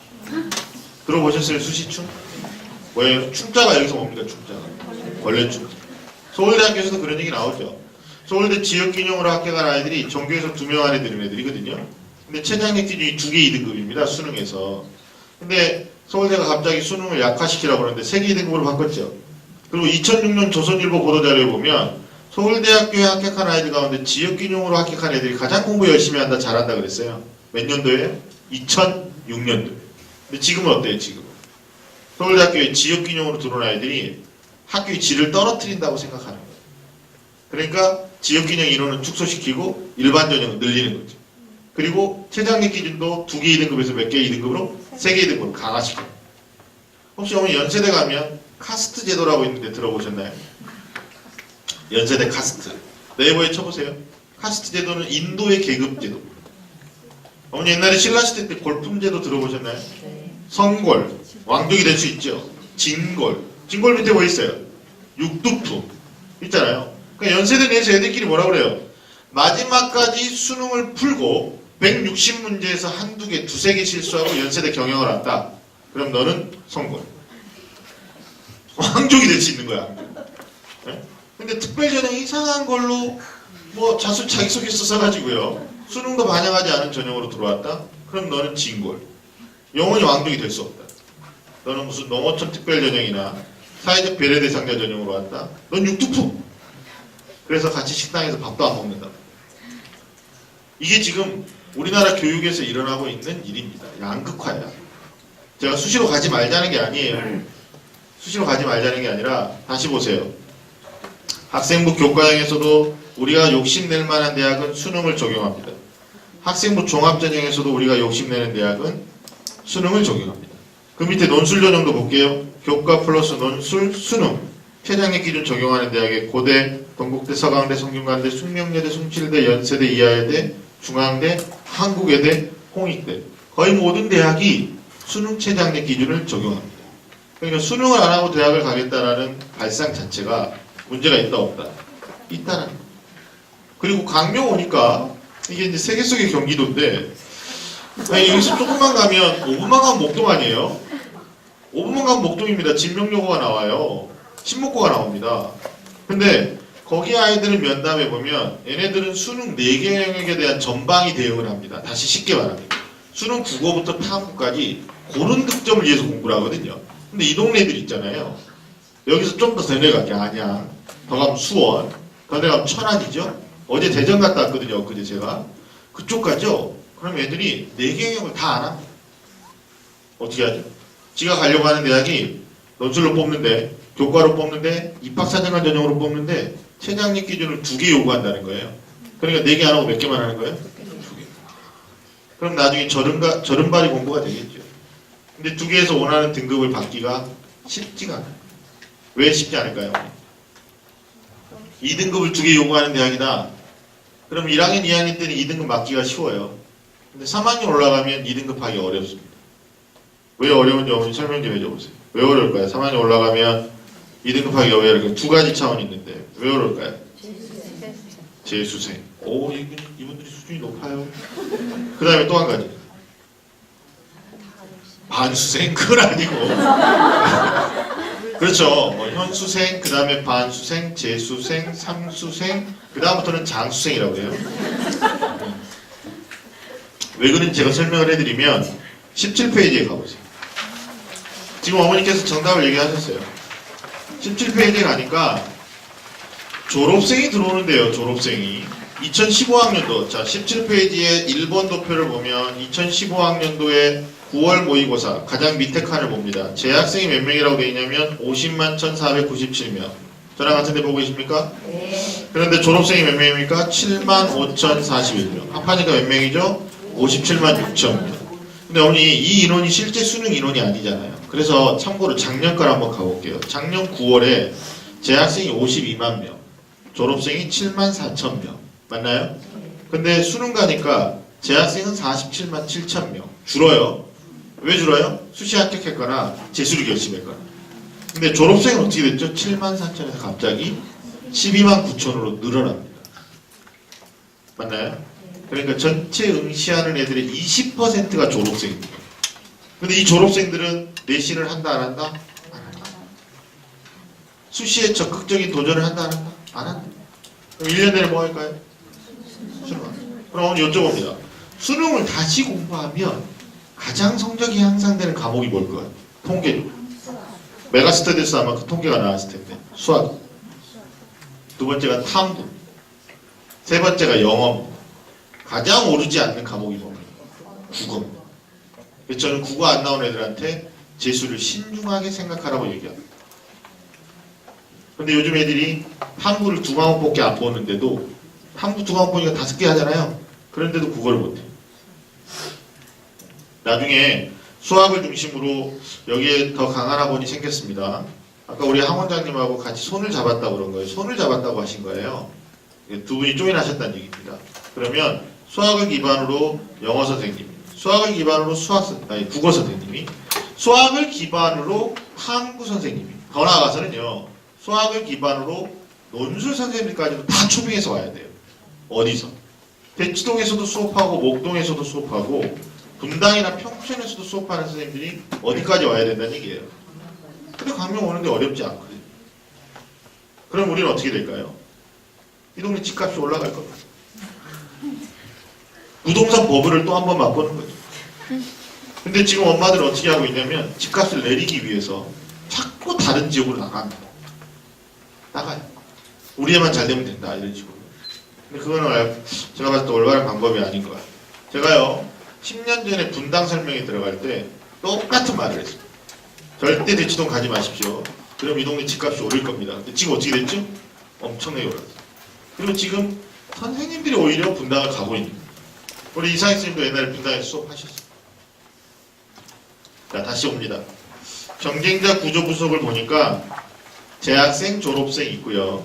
들어보셨어요? 수시충? 뭐예요? 충자가 여기서 뭡니까? 충자가. 벌레충. 서울대학교에서도 그런 얘기 나오죠. 서울대 지역균형으로 합격한 아이들이 전교에서 2명 안에 드는 애들이거든요. 근데 최장력 기준이 2개 2등급입니다. 수능에서. 근데 서울대가 갑자기 수능을 약화시키라고 하는데 3개 2등급으로 바꿨죠. 그리고 2006년 조선일보 보도자료에 보면 서울대학교에 합격한 아이들 가운데 지역균형으로 합격한 애들이 가장 공부 열심히 한다, 잘한다 그랬어요. 몇 년도에? 2006년도에. 근데 지금은 어때요? 지금 서울대학교에 지역균형으로 들어온 아이들이 학교의 질을 떨어뜨린다고 생각하는 거예요. 그러니까 지역균형 인원은 축소시키고 일반 전형은 늘리는 거죠. 그리고 최장력 기준도 2개 2등급에서 몇 개 2등급으로? 3개 2등급으로 강화시켜요. 혹시 어머니 연세대 가면 카스트 제도라고 있는데 들어보셨나요? 연세대 카스트. 네이버에 쳐보세요. 카스트 제도는 인도의 계급 제도. 어머니 옛날에 신라시대 때 골품 제도 들어보셨나요? 성골, 왕족이 될 수 있죠. 진골. 진골 밑에 뭐 있어요? 육두품. 있잖아요. 그러니까 연세대 내에서 애들끼리 뭐라고 그래요? 마지막까지 수능을 풀고 160문제에서 한두 개, 두세 개 실수하고 연세대 경영을 한다. 그럼 너는 성골. 왕족이 될 수 있는 거야. 네? 근데 특별전형이 이상한 걸로 뭐 자기소개서 써가지고요. 수능도 반영하지 않은 전형으로 들어왔다? 그럼 너는 진골. 영원히 왕족이 될 수 없다. 너는 무슨 농어촌 특별전형이나 사회적 배려대상자 전형으로 왔다? 넌 육두품. 그래서 같이 식당에서 밥도 안 먹는다. 이게 지금 우리나라 교육에서 일어나고 있는 일입니다. 양극화야. 제가 수시로 가지 말자는 게 아니에요. 수시로 가지 말자는 게 아니라 다시 보세요. 학생부 교과형에서도 우리가 욕심낼 만한 대학은 수능을 적용합니다. 학생부 종합전형에서도 우리가 욕심내는 대학은 수능을 적용합니다. 그 밑에 논술 전형도 볼게요. 교과 플러스 논술, 수능. 최장력 기준 적용하는 대학에 고대, 동국대, 서강대, 성균관대, 숙명여대, 숭실대, 연세대, 이하여대, 중앙대, 한국외대, 홍익대. 거의 모든 대학이 수능 최장력 기준을 적용합니다. 그러니까 수능을 안 하고 대학을 가겠다라는 발상 자체가 문제가 있다 없다? 있다는 거예요. 그리고 강명 오니까 이게 이제 세계 속의 경기도인데 아니, 여기서 조금만 가면 5분만 가면 목동 아니에요? 5분만 가면 목동입니다. 진명여고가 나와요. 신목고가 나옵니다. 근데 거기 아이들을 면담해 보면 얘네들은 수능 4개 영역에 대한 전방위 대응을 합니다. 다시 쉽게 말하면 수능 국어부터 탐구까지 고른 득점을 위해서 공부를 하거든요. 근데 이 동네 애들 있잖아요. 여기서 좀 더 내려가게 안양, 더 가면 수원, 더 내려가면 천안이죠. 어제 대전 갔다 왔거든요. 엊그제 제가. 그쪽 가죠. 그럼 애들이 4개 영역을 다 안 합니다. 어떻게 하죠? 지가 가려고 하는 대학이 논술로 뽑는데, 교과로 뽑는데, 입학사정관 전형으로 뽑는데 최장력 기준을 2개 요구한다는 거예요. 그러니까 4개 안 하고 몇 개만 하는 거예요? 2개. 그럼 나중에 절음발이 공부가 되겠죠. 근데 2개에서 원하는 등급을 받기가 쉽지가 않아요. 왜 쉽지 않을까요? 2등급을 2개 요구하는 대학이다. 그럼 1학년, 2학년 때는 2등급 맞기가 쉬워요. 근데 3학년 올라가면 2등급 하기 어렵습니다. 왜 어려운지 어머니 설명 좀 해줘보세요. 왜 어려울까요? 3학년 올라가면 2등급 하기가 왜 어려울까요? 2가지 차원이 있는데 왜 어려울까요? 재수생. 오, 이분들이 수준이 높아요. 그 다음에 또 한 가지. 반수생? 그건 아니고. 그렇죠. 뭐 현수생, 그 다음에 반수생, 재수생, 삼수생, 그 다음부터는 장수생이라고 해요. 왜 그런지 제가 설명을 해드리면 17페이지에 가보세요. 지금 어머니께서 정답을 얘기하셨어요. 17페이지에 가니까 졸업생이 들어오는데요. 졸업생이 2015학년도 자 17페이지에 1번 도표를 보면 2015학년도에 9월 모의고사 가장 밑에 칸을 봅니다. 재학생이 몇 명이라고 되어 있냐면 50만 1,497명. 저랑 같은 데 보고 계십니까? 네. 그런데 졸업생이 몇 명입니까? 7만 5,041명. 합하니까 몇 명이죠? 57만 6천 명. 근데 어머니 이 인원이 실제 수능 인원이 아니잖아요. 그래서 참고로 작년 걸 한번 가볼게요. 작년 9월에 재학생이 52만 명, 졸업생이 7만 4천 명. 맞나요? 근데 수능 가니까 재학생은 47만 7천 명. 줄어요. 왜 줄어요? 수시 합격했거나 재수를 결심했거나. 근데 졸업생은 어떻게 됐죠? 7만 4천에서 갑자기 12만 9천으로 늘어납니다. 맞나요? 그러니까 전체 응시하는 애들의 20%가 졸업생입니다. 근데 이 졸업생들은 내신을 한다 안 한다? 안 한다. 수시에 적극적인 도전을 한다 안 한다? 안 한다. 그럼 1년 내내 뭐 할까요? 수능. 그럼 오늘 여쭤봅니다. 수능을 다시 공부하면 가장 성적이 향상되는 과목이 뭘까요? 통계죠. 메가스터디에서 아마 그 통계가 나왔을 텐데. 수학. 두 번째가 탐구. 세 번째가 영어. 가장 오르지 않는 과목이 뭡니까? 국어입니다. 그래서 저는 국어 안 나온 애들한테 재수를 신중하게 생각하라고 얘기합니다. 근데 요즘 애들이 탐구를 2과목밖에 안 보는데도 탐구 2과목 보니까 5개 하잖아요. 그런데도 국어를 못해요. 나중에 수학을 중심으로 여기에 더 강한 학원이 생겼습니다. 아까 우리 학원장님하고 같이 손을 잡았다고 그런 거예요. 손을 잡았다고 하신 거예요. 두 분이 조인하셨다는 얘기입니다. 그러면 수학을 기반으로 영어 선생님, 수학을 기반으로 국어 선생님이, 수학을 기반으로 탐구 선생님이, 더 나아가서는요, 수학을 기반으로 논술 선생님까지도 다 초빙해서 와야 돼요. 어디서? 대치동에서도 수업하고 목동에서도 수업하고 분당이나 평촌에서도 수업하는 선생님들이 어디까지 와야 된다는 얘기예요. 근데 강명 오는데 어렵지 않거든요. 그럼 우리는 어떻게 될까요? 이 동네 집값이 올라갈 겁니다. 부동산 버블을 또 한 번 맛보는 거죠. 근데 지금 엄마들은 어떻게 하고 있냐면 집값을 내리기 위해서 자꾸 다른 지역으로 나갑니다. 나가요. 우리 애만 잘 되면 된다 이런 식으로. 근데 그거는 제가 봤을 때 올바른 방법이 아닌 것 같아요. 제가요 10년 전에 분당 설명회 들어갈 때 똑같은 말을 했습니다. 절대 대치동 가지 마십시오. 그럼 이 동네 집값이 오를 겁니다. 근데 지금 어떻게 됐죠? 엄청나게 올랐어요. 그리고 지금 선생님들이 오히려 분당을 가고 있는 거예요. 우리 이상희 선생님도 옛날에 분당에서 수업하셨어요. 자, 다시 옵니다. 경쟁자 구조 분석을 보니까 재학생, 졸업생 있고요.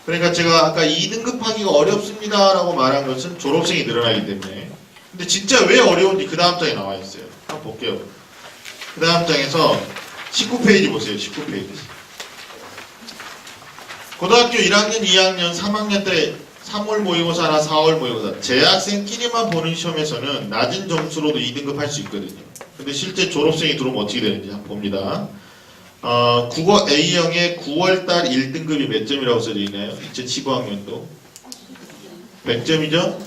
그러니까 제가 아까 2등급 하기가 어렵습니다 라고 말한 것은 졸업생이 늘어나기 때문에. 근데 진짜 왜 어려운지 그 다음 장에 나와 있어요. 한번 볼게요. 그 다음 장에서 19페이지 보세요. 19페이지. 고등학교 1학년, 2학년, 3학년 때 3월 모의고사나 4월 모의고사 재학생끼리만 보는 시험에서는 낮은 점수로도 2등급 할 수 있거든요. 근데 실제 졸업생이 들어오면 어떻게 되는지 한번 봅니다. 국어 A형의 9월달 1등급이 몇 점이라고 써져 있나요? 2015학년도 100점이죠?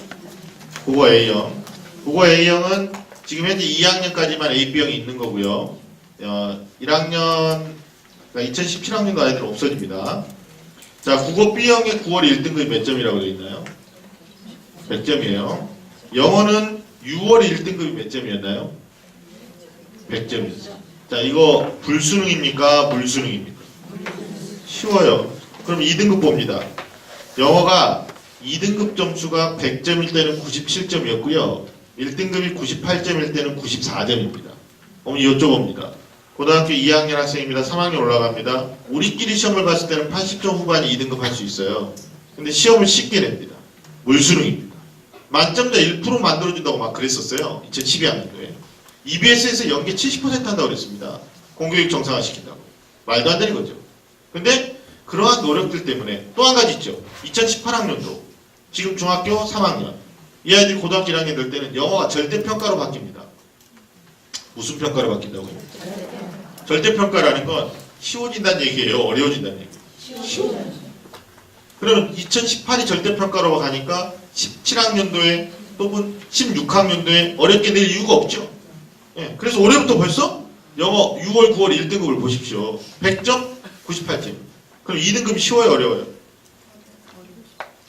국어 A형. 국어 A형은 지금 현재 2학년까지만 A, B형이 있는 거고요. 1학년, 그러니까 2017학년도 아이들은 없어집니다. 자, 국어 B형의 9월 1등급이 몇 점이라고 되어 있나요? 100점이에요. 영어는 6월 1등급이 몇 점이었나요? 100점이었어요. 자, 이거 불수능입니까? 물수능입니까? 쉬워요. 그럼 2등급 봅니다. 영어가 2등급 점수가 100점일 때는 97점이었고요. 1등급이 98점일 때는 94점입니다. 어머니 여쭤봅니다. 고등학교 2학년 학생입니다. 3학년 올라갑니다. 우리끼리 시험을 봤을 때는 80점 후반이 2등급 할 수 있어요. 근데 시험을 쉽게 냅니다. 물수능입니다. 만점자 1% 만들어준다고 막 그랬었어요. 2012학년도에. EBS에서 연계 70% 한다고 그랬습니다. 공교육 정상화시킨다고. 말도 안 되는 거죠. 근데 그러한 노력들 때문에 또 한 가지 있죠. 2018학년도 지금 중학교 3학년 이 아이들이 고등학교 1학년 될 때는 영어가 절대평가로 바뀝니다. 무슨 평가로 바뀐다고요? 절대평가라는 건 쉬워진다는 얘기예요? 어려워진다는 얘기예요? 쉬워. 그러면 2018이 절대평가로 가니까 17학년도에 또는 16학년도에 어렵게 낼 이유가 없죠. 예, 그래서 올해부터 벌써 영어 6월, 9월 1등급을 보십시오. 100점, 98점. 그럼 2등급이 쉬워요, 어려워요?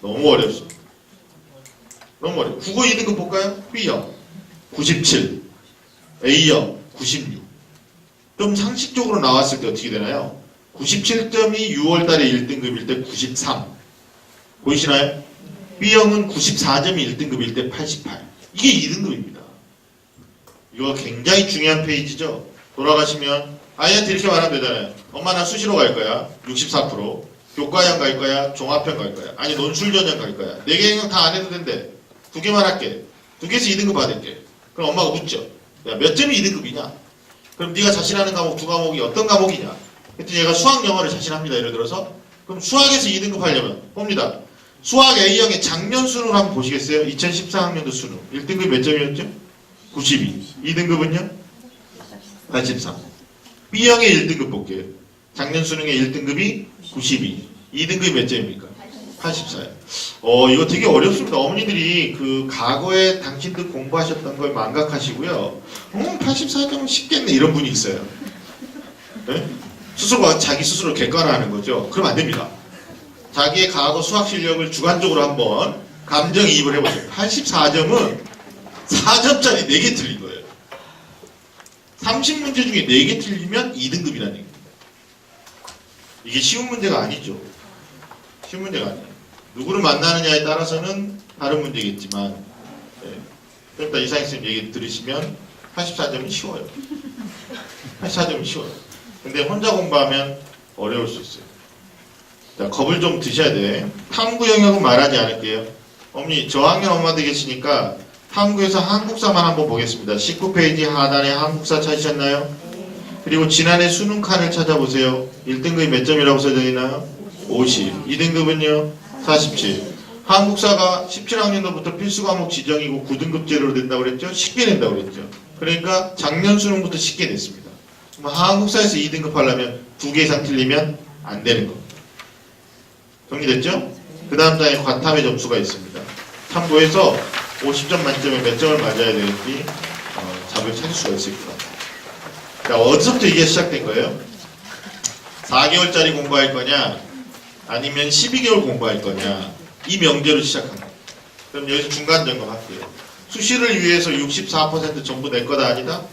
너무 어렵습니다. 너무 어려워요. 국어 2등급 볼까요? B형 97, A형 96. 좀 상식적으로 나왔을 때 어떻게 되나요? 97점이 6월달에 1등급일 때 93. 보이시나요? B형은 94점이 1등급일 때 88. 이게 2등급입니다. 이거 굉장히 중요한 페이지죠. 돌아가시면 아이한테 이렇게 말하면 되잖아요. 엄마 나 수시로 갈 거야. 64%. 교과형 갈 거야. 종합형 갈 거야. 아니 논술전형 갈 거야. 4개 영역 다 안 해도 된대. 2개만 할게. 2개에서 2등급 받을게. 그럼 엄마가 묻죠. 야, 몇 점이 2등급이냐? 그럼 네가 자신하는 과목 2과목이 어떤 과목이냐? 그랬더니 얘가 수학 영어를 자신합니다. 예를 들어서. 그럼 수학에서 2등급 하려면 봅니다. 수학 A형의 작년 수능 한번 보시겠어요? 2014학년도 수능. 1등급 몇 점이었죠? 92. 2등급은요? 83. B형의 1등급 볼게요. 작년 수능의 1등급이 92. 2등급이 몇 점입니까? 84요. 이거 되게 어렵습니다. 어머니들이 그 과거에 당신들 공부하셨던 걸 망각하시고요. 84점은 쉽겠네 이런 분이 있어요. 네? 스스로가 자기 스스로 객관화하는 거죠. 그럼 안 됩니다. 자기의 과거 수학 실력을 주관적으로 한번 감정이입을 해보세요. 84점은 4점짜리 4개 틀린 거예요. 30문제 중에 4개 틀리면 2등급이라는 얘기입니다. 이게 쉬운 문제가 아니죠. 쉬운 문제가 아니에요. 누구를 만나느냐에 따라서는 다른 문제겠지만, 네. 그러니까 이상희쌤 얘기 들으시면 84점은 쉬워요. 84점은 쉬워요. 근데 혼자 공부하면 어려울 수 있어요. 자, 겁을 좀 드셔야 돼. 탐구 영역은 말하지 않을게요. 어머니, 저학년 엄마들 계시니까 탐구에서 한국사만 한번 보겠습니다. 19페이지 하단에 한국사 찾으셨나요? 그리고 지난해 수능 칸을 찾아보세요. 1등급이 몇 점이라고 써져 있나요? 50. 2등급은요? 47. 한국사가 17학년도부터 필수 과목 지정이고 9등급제로 된다고 그랬죠? 쉽게 된다고 그랬죠? 그러니까 작년 수능부터 쉽게 냈습니다. 한국사에서 2등급 하려면 2개 이상 틀리면 안 되는 겁니다. 정리됐죠? 그 다음 장에 과탐의 점수가 있습니다. 참고해서 50점 만점에 몇 점을 맞아야 되는지 답을 찾을 수가 있을 것 같아요. 자, 어디서부터 이게 시작된 거예요? 4개월짜리 공부할 거냐 아니면 12개월 공부할 거냐 이 명제로 시작한 거예요. 그럼 여기서 중간 점검할게요. 수시를 위해서 64% 전부 내 거다 아니다?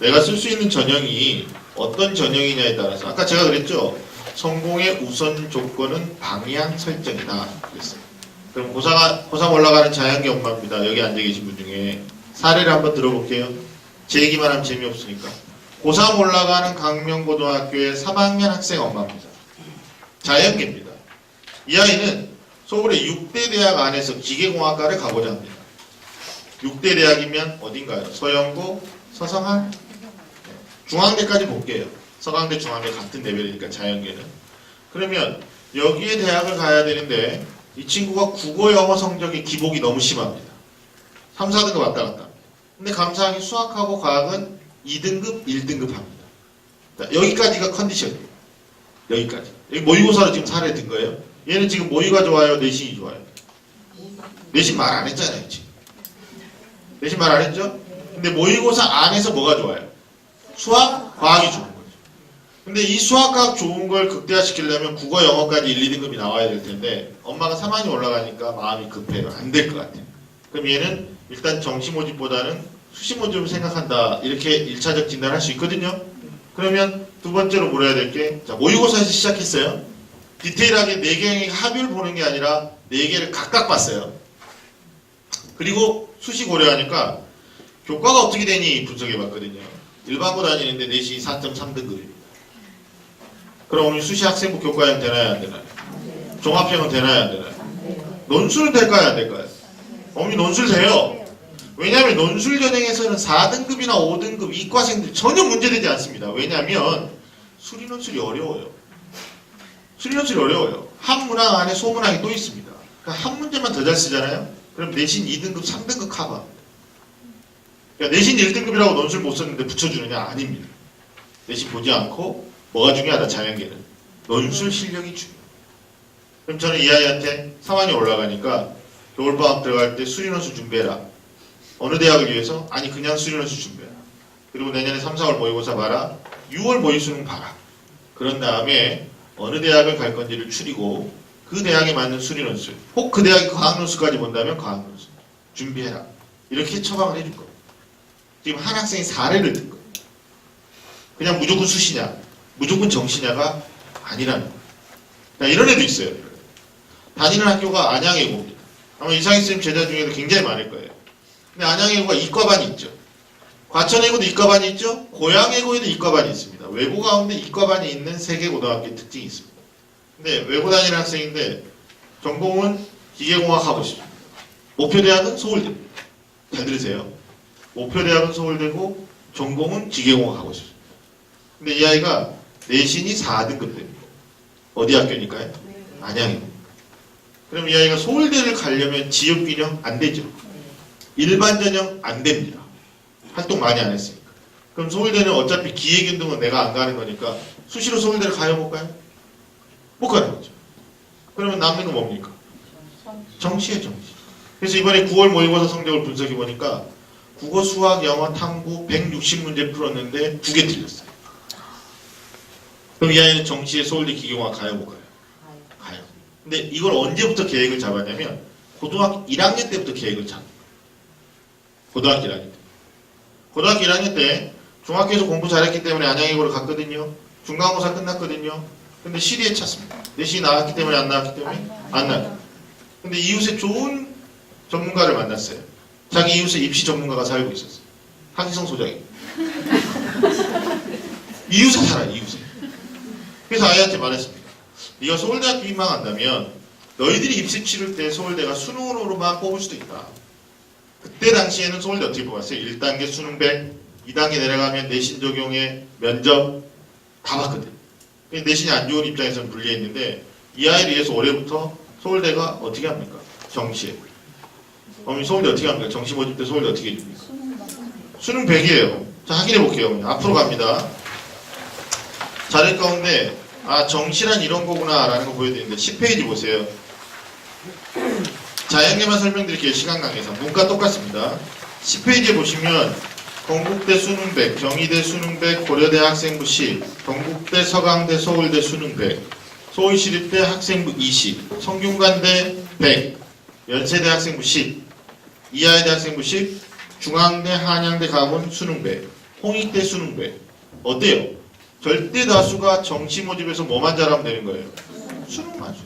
내가 쓸 수 있는 전형이 어떤 전형이냐에 따라서 아까 제가 그랬죠? 성공의 우선 조건은 방향 설정이다 그랬어요. 그럼 고3 올라가는 자연계 엄마입니다. 여기 앉아 계신 분 중에 사례를 한번 들어볼게요. 제 얘기만 하면 재미없으니까. 고3 올라가는 강명고등학교의 3학년 학생 엄마입니다. 자연계입니다. 이 아이는 서울의 6대 대학 안에서 기계공학과를 가고자 합니다. 6대 대학이면 어딘가요? 서영고, 서성한? 중앙대까지 볼게요. 서강대, 중앙대 같은 레벨이니까 자연계는. 그러면 여기에 대학을 가야 되는데 이 친구가 국어, 영어 성적이 기복이 너무 심합니다. 3, 4등급 왔다 갔다. 근데 감사하게 수학하고 과학은 2등급, 1등급 합니다. 자, 여기까지가 컨디션이에요. 여기까지. 여기 모의고사로 지금 사례 든 거예요. 얘는 지금 모의가 좋아요? 내신이 좋아요? 내신 말 안 했잖아요, 지금. 내신 말 안 했죠? 근데 모의고사 안에서 뭐가 좋아요? 수학, 과학이 좋은 거죠. 근데 이 수학, 과학 좋은 걸 극대화시키려면 국어, 영어까지 1, 2등급이 나와야 될 텐데 엄마가 3학년이 올라가니까 마음이 급해요. 안 될 것 같아요. 그럼 얘는 일단 정시 모집보다는 수시 모집을 생각한다. 이렇게 1차적 진단할 수 있거든요. 그러면 두 번째로 물어야 될 게, 자, 모의고사에서 시작했어요. 디테일하게 4개의 합의를 보는 게 아니라 4개를 각각 봤어요. 그리고 수시 고려하니까 교과가 어떻게 되니 분석해 봤거든요. 일반고 다니는데 내신이 4.3등급입니다. 그럼 오늘 수시 학생부 교과형 되나요? 안 되나요? 종합형은 되나요? 안 되나요? 논술 될까요? 안 될까요? 어머니 논술 돼요. 왜냐하면 논술 전형에서는 4등급이나 5등급 이과생들 전혀 문제되지 않습니다. 왜냐하면 수리논술이 어려워요. 수리논술이 어려워요. 한 문항 안에 소문항이 또 있습니다. 그러니까 한 문제만 더 잘 쓰잖아요. 그럼 내신 2등급, 3등급 커버합니다. 그러니까 내신 1등급이라고 논술 못 썼는데 붙여주느냐? 아닙니다. 내신 보지 않고 뭐가 중요하다? 자연계는 논술 실력이 중요해요. 그럼 저는 이 아이한테 3학년 올라가니까 겨울방학 들어갈 때 수리논술 준비해라. 어느 대학을 위해서? 아니 그냥 수리논술 준비해라. 그리고 내년에 3, 4월 모의고사 봐라. 6월 모의수능 봐라. 그런 다음에 어느 대학을 갈 건지를 추리고 그 대학에 맞는 수리논술, 혹 그 대학이 과학논술까지 본다면 과학논술 준비해라. 이렇게 처방을 해줄 거예요. 지금 한 학생이 사례를 든 거예요. 그냥 무조건 수시냐, 무조건 정시냐가 아니라는 거예요. 그러니까 이런 애도 있어요. 다니는 학교가 안양예고입니다. 아마 이상희 선생님 제자 중에도 굉장히 많을 거예요. 근데 안양예고가 이과반이 있죠. 과천예고도 이과반이 있죠. 고양예고에도 이과반이 있습니다. 외고 가운데 이과반이 있는 세개 고등학교의 특징이 있습니다. 근데 외고 다니는 학생인데 전공은 기계공학 하고 싶습니다. 목표대학은 서울대입니다. 잘 들으세요. 목표대학은 서울대고 전공은 기계공학 하고 싶습니다. 근데 이 아이가 내신이 4등급 됩니다. 어디 학교니까요? 안양입니다. 그럼 이 아이가 서울대를 가려면 지역균형 안 되죠. 일반 전형 안 됩니다. 활동 많이 안 했으니까. 그럼 서울대는 어차피 기획운동은 내가 안 가는 거니까 수시로 서울대를 가요, 못 가요? 못 가는 거죠. 그러면 남는 건 뭡니까? 정시예요, 정시. 그래서 이번에 9월 모의고사 성적을 분석해 보니까 국어, 수학, 영어, 탐구 160문제 풀었는데 2개 틀렸어요. 그럼 이 아이는 정시에 서울대 기계공학 가요, 못 가요? 가요. 근데 이걸 언제부터 계획을 잡았냐면 고등학교 1학년 때부터 계획을 잡은 거예요. 고등학교 1학년 때. 고등학교 1학년 때 중학교에서 공부 잘했기 때문에 안양예고를 갔거든요. 중간고사 끝났거든요. 근데 시리에 찼습니다. 내신이 나왔기 때문에 안 나왔기 때문에 안 나왔어요. 근데 이웃에 좋은 전문가를 만났어요. 자기 이웃에 입시 전문가가 살고 있었어요. 하기성 소장이. 이웃에 살아요, 이웃에. 그래서 아이한테 말했습니다. 네가 서울대학교 희망한다면 너희들이 입시 치를 때 서울대가 수능으로만 뽑을 수도 있다. 그때 당시에는 서울대 어떻게 뽑았어요? 1단계 수능 100, 2단계 내려가면 내신 적용에 면접 다 봤거든. 내신이 안 좋은 입장에서는 불리했는데 이 아이를 위해서 올해부터 서울대가 어떻게 합니까? 정시에. 어머니 서울대 어떻게 합니까? 정시 모집 때 서울대 어떻게 해줍니까? 수능 100이에요. 자, 확인해 볼게요. 앞으로 갑니다. 자료 가운데 정시란 이런 거구나 라는 거 보여드리는데 10페이지 보세요. 자연계만 설명드릴게요. 시간 관계상. 문과 똑같습니다. 10페이지에 보시면 건국대 수능 100, 경희대 수능 100, 고려대 학생부 10, 경북대, 서강대, 서울대 수능 100, 서울시립대 학생부 20, 성균관대 100, 연세대 학생부 10, 이하여대 학생부 10, 중앙대, 한양대, 가본 수능 100, 홍익대 수능 100. 어때요? 절대 다수가 정시 모집에서 뭐만 잘하면 되는 거예요? 수능만.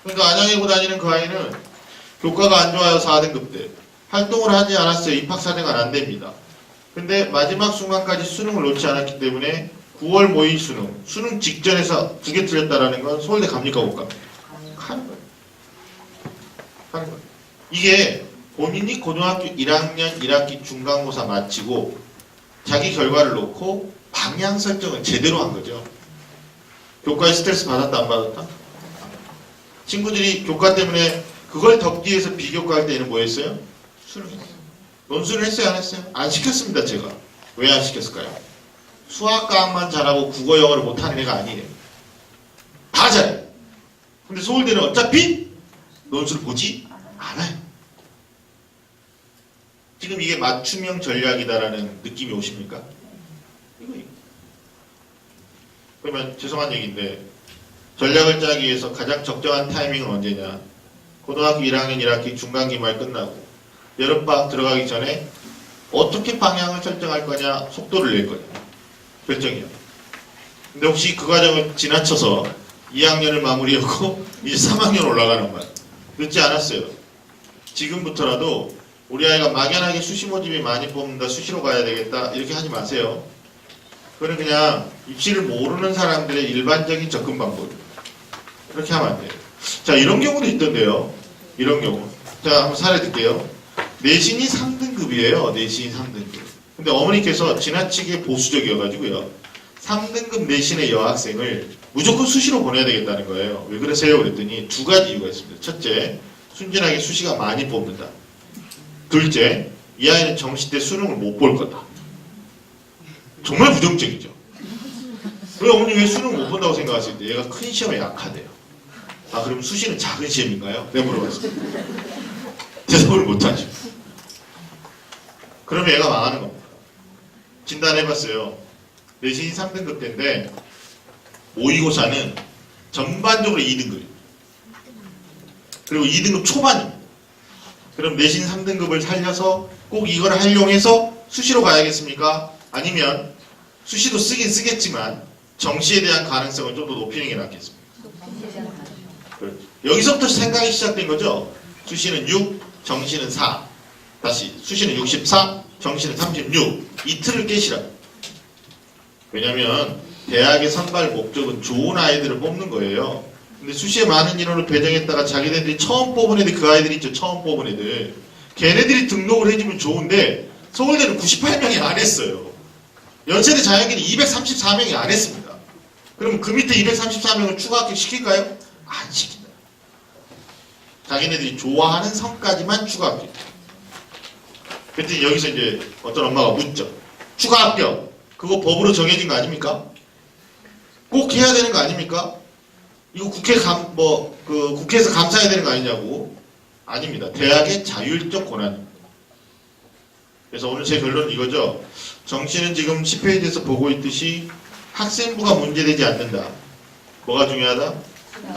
그러니까 안양예고 다니는 그 아이는 교과가 안 좋아요. 4등급 때. 활동을 하지 않았어요. 입학사정은 안 됩니다. 근데 마지막 순간까지 수능을 놓지 않았기 때문에 9월 모의 수능 직전에서 2개 틀렸다라는 건 서울대 갑니까 못 갑니까? 가는 거예요. 가는 거예요. 이게 본인이 고등학교 1학년 1학기 중간고사 마치고 자기 결과를 놓고 방향 설정을 제대로 한 거죠. 교과에 스트레스 받았다 안 받았다? 친구들이 교과 때문에 그걸 덮기 위해서 비교과할 때는 뭐 했어요? 수능했어요. 논술을 했어요 안 했어요? 안 시켰습니다 제가. 왜 안 시켰을까요? 수학 과학만 잘하고 국어 영어를 못하는 애가 아니에요. 다 잘해요. 근데 서울대는 어차피 논술을 보지 않아요. 지금 이게 맞춤형 전략이다라는 느낌이 오십니까? 이거. 그러면 죄송한 얘기인데 전략을 짜기 위해서 가장 적정한 타이밍은 언제냐? 고등학교 1학년 1학기 중간기말 끝나고 여름방학 들어가기 전에 어떻게 방향을 설정할 거냐, 속도를 낼 거냐 결정이요. 근데 혹시 그 과정을 지나쳐서 2학년을 마무리하고 이제 3학년 올라가는 말 늦지 않았어요. 지금부터라도 우리 아이가 막연하게 수시 모집이 많이 뽑는다, 수시로 가야 되겠다 이렇게 하지 마세요. 그거는 그냥 입시를 모르는 사람들의 일반적인 접근 방법이에요. 그렇게 하면 안 돼요. 자, 이런 경우도 있던데요. 이런 경우. 자, 한번 사례 들게요. 내신이 3등급이에요. 내신이 3등급. 근데 어머니께서 지나치게 보수적이어가지고요. 3등급 내신의 여학생을 무조건 수시로 보내야 되겠다는 거예요. 왜 그러세요? 그랬더니 두 가지 이유가 있습니다. 첫째, 순진하게 수시가 많이 뽑는다. 둘째, 이 아이는 정시 때 수능을 못 볼 거다. 정말 부정적이죠. 왜 어머니 왜 수능을 못 본다고 생각하실 때 얘가 큰 시험에 약하대요. 아 그럼 수시는 작은 시험인가요? 내가 물어봤어요. 대답을 못하죠. 그러면 얘가 망하는 겁니다. 진단해봤어요. 내신이 3등급 때인데 모의고사는 전반적으로 2등급입니다. 그리고 2등급 초반입니다. 그럼 내신 3등급을 살려서 꼭 이걸 활용해서 수시로 가야겠습니까? 아니면 수시도 쓰긴 쓰겠지만 정시에 대한 가능성을 좀 더 높이는 게 낫겠습니까? 그렇죠. 여기서부터 생각이 시작된 거죠. 수시는 6, 정시는 4. 다시 수시는 64, 정시는 36. 이 틀을 깨시라. 왜냐면 대학의 선발 목적은 좋은 아이들을 뽑는 거예요. 근데 수시에 많은 인원을 배정했다가 자기네들이 처음 뽑은 애들, 그 아이들 있죠. 처음 뽑은 애들. 걔네들이 등록을 해주면 좋은데 서울대는 98명이 안 했어요. 연세대 자연계는 234명이 안 했습니다. 그럼 그 밑에 234명을 추가 합격 시킬까요? 안 시킨다. 자기네들이 좋아하는 성까지만 추가 합격. 그랬더니 여기서 이제 어떤 엄마가 묻죠. 추가 합격. 그거 법으로 정해진 거 아닙니까? 꼭 해야 되는 거 아닙니까? 이거 국회에서 감사해야 되는 거 아니냐고. 아닙니다. 대학의 자율적 권한입니다. 그래서 오늘 제 결론은 이거죠. 정시는 지금 10페이지에서 보고 있듯이 학생부가 문제되지 않는다. 뭐가 중요하다?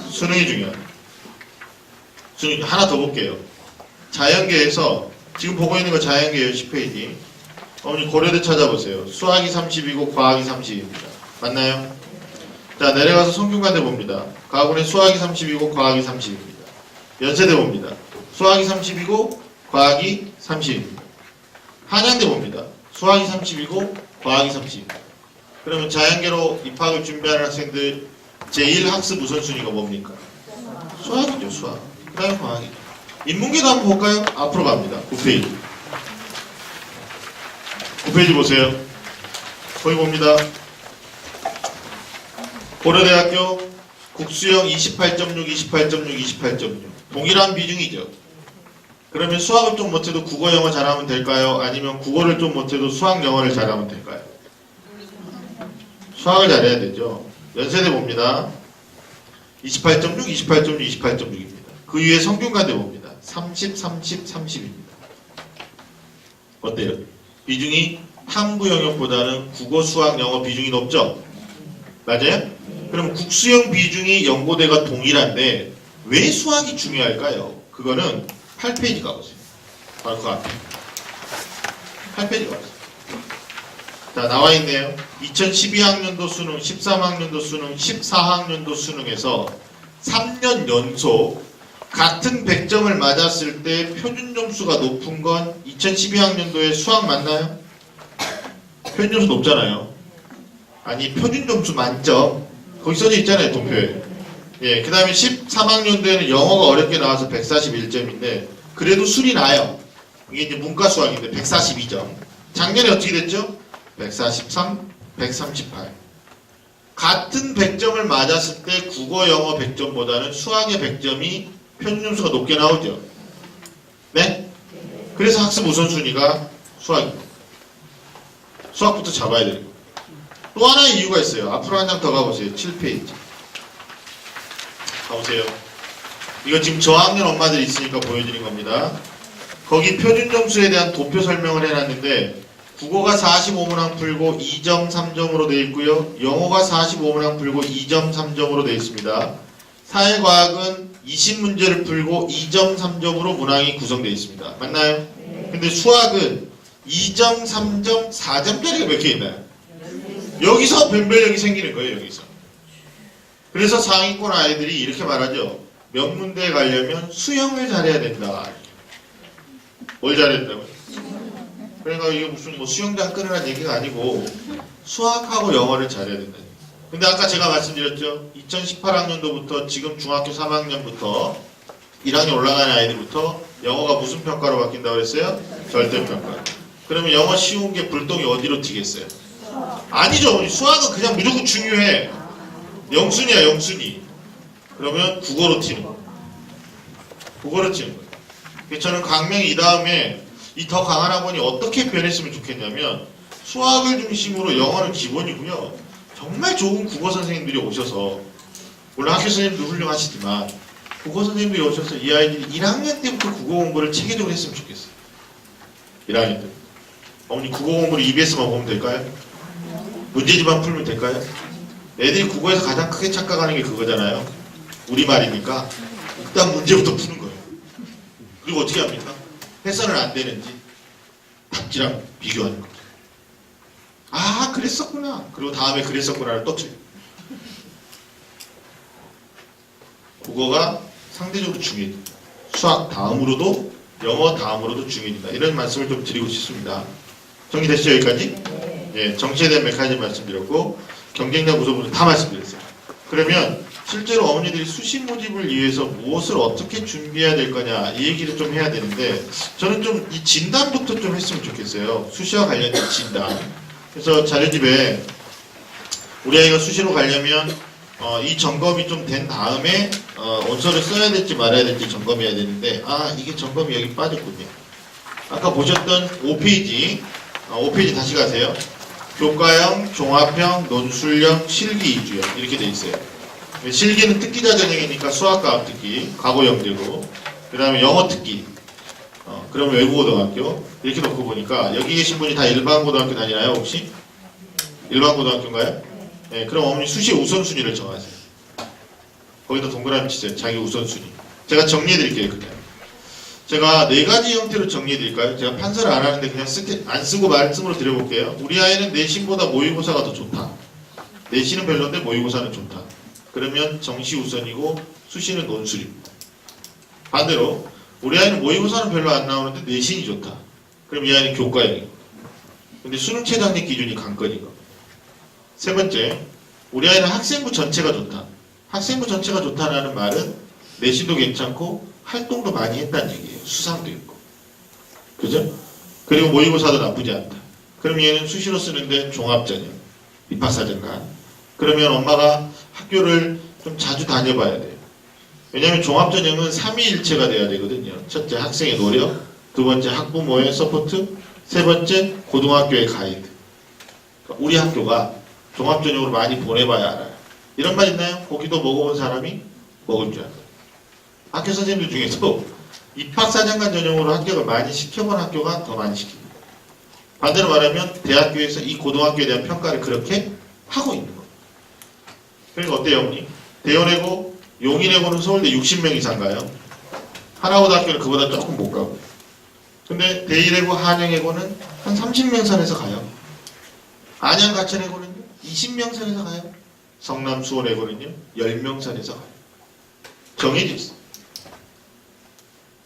수능이 중요하다. 수능 하나 더 볼게요. 자연계에서 지금 보고 있는 거 자연계예요. 10페이지. 어머니 고려대 찾아보세요. 수학이 30이고 과학이 30입니다. 맞나요? 자 내려가서 성균관대 봅니다. 가군의 수학이 30이고 과학이 30입니다. 연세대 봅니다. 수학이 30이고 과학이 30입니다. 한양대 봅니다. 수학이 30이고 과학이 30입니다. 그러면 자연계로 입학을 준비하는 학생들 제1학습 우선순위가 뭡니까? 수학이죠. 수학. 그 다음에 과학이죠. 인문계도 한번 볼까요? 앞으로 갑니다. 9페이지. 9페이지 보세요. 거기 봅니다. 고려대학교 국수형 28.6, 28.6, 28.6 동일한 비중이죠. 그러면 수학을 좀 못해도 국어, 영어 잘하면 될까요? 아니면 국어를 좀 못해도 수학, 영어를 잘하면 될까요? 수학을 잘해야 되죠. 연세대 봅니다. 28.6, 28.6, 28.6입니다. 그 위에 성균관대 봅니다. 30, 30, 30입니다. 어때요? 비중이 탐구 영역보다는 국어, 수학, 영어 비중이 높죠? 맞아요? 그럼 국수형 비중이 연고대가 동일한데 왜 수학이 중요할까요? 그거는 8페이지 가보세요. 바로 그 앞에 8페이지 가보세요. 자 나와있네요. 2012학년도 수능, 13학년도 수능, 14학년도 수능에서 3년 연속 같은 100점을 맞았을 때 표준 점수가 높은 건 2012학년도에 수학 맞나요? 표준 점수 높잖아요. 아니 표준 점수 만점 거기 써져 있잖아요. 도표에. 예, 그 다음에 13학년도에는 영어가 어렵게 나와서 141점인데 그래도 술이 나요. 이게 이제 문과 수학인데 142점. 작년에 어떻게 됐죠? 143, 138. 같은 100점을 맞았을 때 국어, 영어 100점보다는 수학의 100점이 표준 점수가 높게 나오죠. 네? 그래서 학습 우선순위가 수학입니다. 수학부터 잡아야 되는 거예요. 또 하나의 이유가 있어요. 앞으로 한 장 더 가보세요. 7페이지. 가보세요. 이거 지금 저학년 엄마들이 있으니까 보여드린 겁니다. 거기 표준 점수에 대한 도표 설명을 해놨는데 국어가 45문항 풀고 2점 3점으로 되어 있고요. 영어가 45문항 풀고 2점 3점으로 되어 있습니다. 사회과학은 20문제를 풀고 2점 3점으로 문항이 구성되어 있습니다. 맞나요? 근데 수학은 2점 3점 4점짜리가 몇 개 있나요? 여기서 변별력이 생기는 거예요. 여기서. 그래서 상위권 아이들이 이렇게 말하죠. 명문대에 가려면 수영을 잘해야 된다. 뭘 잘해야 된다고요? 그러니까 이게 무슨 뭐 수영장 끊으라는 얘기가 아니고 수학하고 영어를 잘해야 된다. 근데 아까 제가 말씀드렸죠. 2018학년도부터 지금 중학교 3학년부터 1학년 올라가는 아이들부터 영어가 무슨 평가로 바뀐다고 했어요? 절대평가. 그러면 영어 쉬운 게 불똥이 어디로 튀겠어요? 아니죠. 수학은 그냥 무조건 중요해. 영순이야 영순이. 그러면 국어로 튀는 거예요. 국어로 튀는 거예요. 저는 강명이 이 다음에 이 더 강한 학원이 어떻게 변했으면 좋겠냐면 수학을 중심으로 영어는 기본이고요. 정말 좋은 국어 선생님들이 오셔서 물론 학교 선생님도 훌륭하시지만 국어 선생님들이 오셔서 이 아이들이 1학년 때부터 국어 공부를 체계적으로 했으면 좋겠어요. 1학년 때. 어머니 국어 공부를 EBS만 보면 될까요? 문제집만 풀면 될까요? 애들이 국어에서 가장 크게 착각하는 게 그거잖아요. 우리말이니까 일단 문제부터 푸는 거예요. 그리고 어떻게 합니까? 해서는 안 되는지 답지랑 비교하는 거죠. 아 그랬었구나. 그리고 다음에 그랬었구나를 또 틀려. 국어가 상대적으로 중요해진다. 수학 다음으로도 영어 다음으로도 중요해진다. 이런 말씀을 좀 드리고 싶습니다. 정리되시죠 여기까지? 예, 정치에 대한 메커니즘 말씀드렸고 경쟁력 구조부터 다 말씀드렸어요. 그러면 실제로 어머니들이 수시 모집을 위해서 무엇을 어떻게 준비해야 될 거냐 이 얘기를 좀 해야 되는데 저는 좀 이 진단부터 좀 했으면 좋겠어요. 수시와 관련된 진단. 그래서 자료집에 우리 아이가 수시로 가려면 이 점검이 좀 된 다음에 원서를 써야 될지 말아야 될지 점검해야 되는데 이게 점검이 여기 빠졌군요. 아까 보셨던 5페이지 5페이지 다시 가세요. 교과형, 종합형, 논술형, 실기 2주형 이렇게 돼 있어요. 실기는 특기자 전형이니까 수학과학 특기, 과거형제고 그 다음에 영어 특기 그러면 외국고등학교 이렇게 놓고 보니까 여기 계신 분이 다 일반 고등학교 다니나요 혹시? 일반 고등학교인가요? 네, 그럼 어머니 수시 우선순위를 정하세요. 거기다 동그라미 치세요. 자기 우선순위. 제가 정리해 드릴게요. 그냥. 제가 4가지 형태로 정리해 드릴까요? 제가 판서를 안 하는데 그냥 안 쓰고 말씀으로 드려볼게요. 우리 아이는 내신보다 모의고사가 더 좋다. 내신은 별론데 모의고사는 좋다. 그러면 정시 우선이고 수시는 논술입니다. 반대로 우리 아이는 모의고사는 별로 안 나오는데 내신이 좋다. 그럼 이 아이는 교과형이고. 근데 수능 최저학력 기준이 관건이고. 세 번째, 우리 아이는 학생부 전체가 좋다. 학생부 전체가 좋다라는 말은 내신도 괜찮고 활동도 많이 했다는 얘기예요. 수상도 있고. 그죠? 그리고 모의고사도 나쁘지 않다. 그럼 얘는 수시로 쓰는데 종합전형, 입학사정관. 그러면 엄마가 학교를 좀 자주 다녀봐야 돼요. 왜냐하면 종합전형은 3위일체가 돼야 되거든요. 첫째, 학생의 노력. 두 번째, 학부모의 서포트. 세 번째, 고등학교의 가이드. 그러니까 우리 학교가 종합전형으로 많이 보내봐야 알아요. 이런 말 있나요? 고기도 먹어본 사람이 먹을 줄 알아요. 학교 선생님들 중에서 입학사정관 전형으로 합격을 많이 시켜본 학교가 더 많이 시킵니다. 반대로 말하면 대학교에서 이 고등학교에 대한 평가를 그렇게 하고 있는 거예요. 그러니까 어때요, 어머니? 대연외고, 용인외고는 서울대 60명 이상 가요. 하나고등학교는 그보다 조금 못 가고. 근데 대일외고, 한양외고는 한 30명 선에서 가요. 안양 가천외고는요 20명 선에서 가요. 성남 수원외고는요 10명 선에서 가요. 정해져 있어.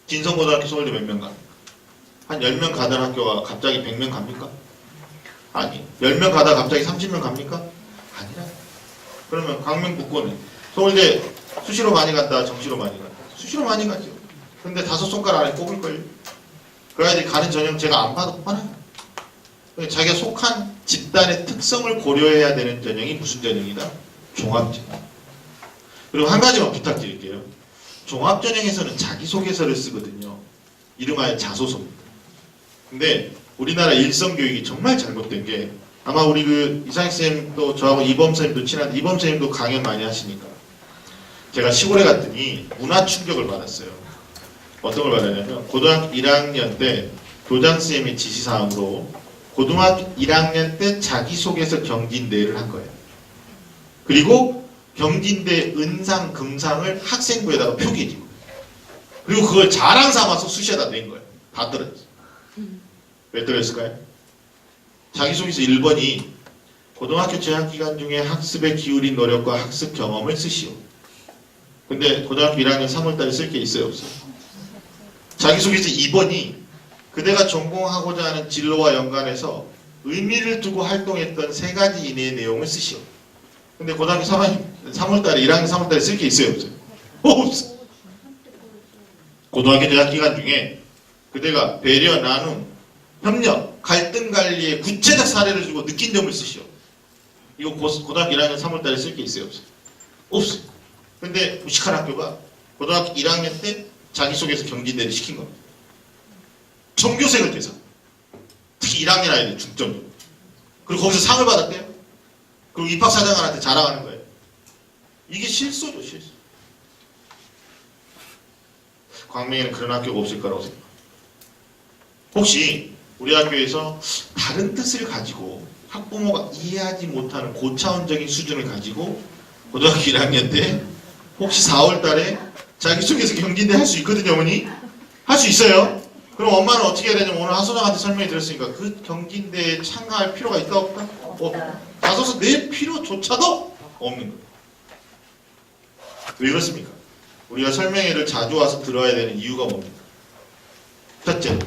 진성고등학교 서울대 몇 명 갑니까? 한 10명 가던 학교가 갑자기 100명 갑니까? 아니. 10명 가다가 갑자기 30명 갑니까? 아니라. 그러면 강명북고는 서울대 수시로 많이 간다, 정시로 많이 간다. 수시로 많이 가죠. 근데 5손가락 안에 꼽을걸요. 그 아이들이 가는 전형 제가 안 봐도 뻔해요. 자기가 속한 집단의 특성을 고려해야 되는 전형이 무슨 전형이다? 종합전형. 그리고 한 가지만 부탁드릴게요. 종합전형에서는 자기소개서를 쓰거든요. 이름하여 자소서입니다. 근데 우리나라 일성교육이 정말 잘못된 게 아마 우리 이상익쌤도 저하고 이범쌤도 친한데 이범쌤도 강연 많이 하시니까 제가 시골에 갔더니 문화 충격을 받았어요. 어떤 걸 받았냐면 고등학교 1학년 때 교장쌤의 지시사항으로 고등학교 1학년 때 자기소개서 경진대회를 한 거예요. 그리고 경진대 은상, 금상을 학생부에다가 표기해 준 거예요. 그리고 그걸 자랑 삼아서 수시에다 낸 거예요. 다 떨어졌어요. 왜 떨어졌을까요? 자기소개서 1번이 고등학교 재학기간 중에 학습에 기울인 노력과 학습 경험을 쓰시오. 근데 고등학교 1학년 3월달에 쓸 게 있어요, 없어요? 자기소개서 2번이 그대가 전공하고자 하는 진로와 연관해서 의미를 두고 활동했던 3가지 이내의 내용을 쓰시오. 근데 고등학교 3월달에 1학년 3월달에 쓸 게 있어요, 없어요? 없어. 고등학교 재학기간 중에 그대가 배려, 나눔, 협력, 갈등 관리의 구체적 사례를 주고 느낀 점을 쓰시오. 이거 고등학교 1학년 3월달에 쓸 게 있어요, 없어요? 없어요. 근데 무식한 학교가 고등학교 1학년 때 자기소개서 경진대를 시킨 겁니다. 전교생을 대상. 특히 1학년 아이들 중점. 그리고 거기서 상을 받았대요. 그리고 입학사정관한테 자랑하는 거예요. 이게 실소죠, 실소. 광명에는 그런 학교가 없을 거라고 생각합니다. 혹시 우리 학교에서 다른 뜻을 가지고 학부모가 이해하지 못하는 고차원적인 수준을 가지고 고등학교 1학년 때 혹시 4월 달에 자기소개서 경진대 할 수 있거든요, 어머니? 할 수 있어요. 그럼 엄마는 어떻게 해야 되냐면 오늘 하소장한테 설명해 드렸으니까 그 경진대에 참가할 필요가 있다 없다? 자소서 낼 필요조차도 없는 거예요. 왜 그렇습니까? 우리가 설명회를 자주 와서 들어야 되는 이유가 뭡니까? 첫째,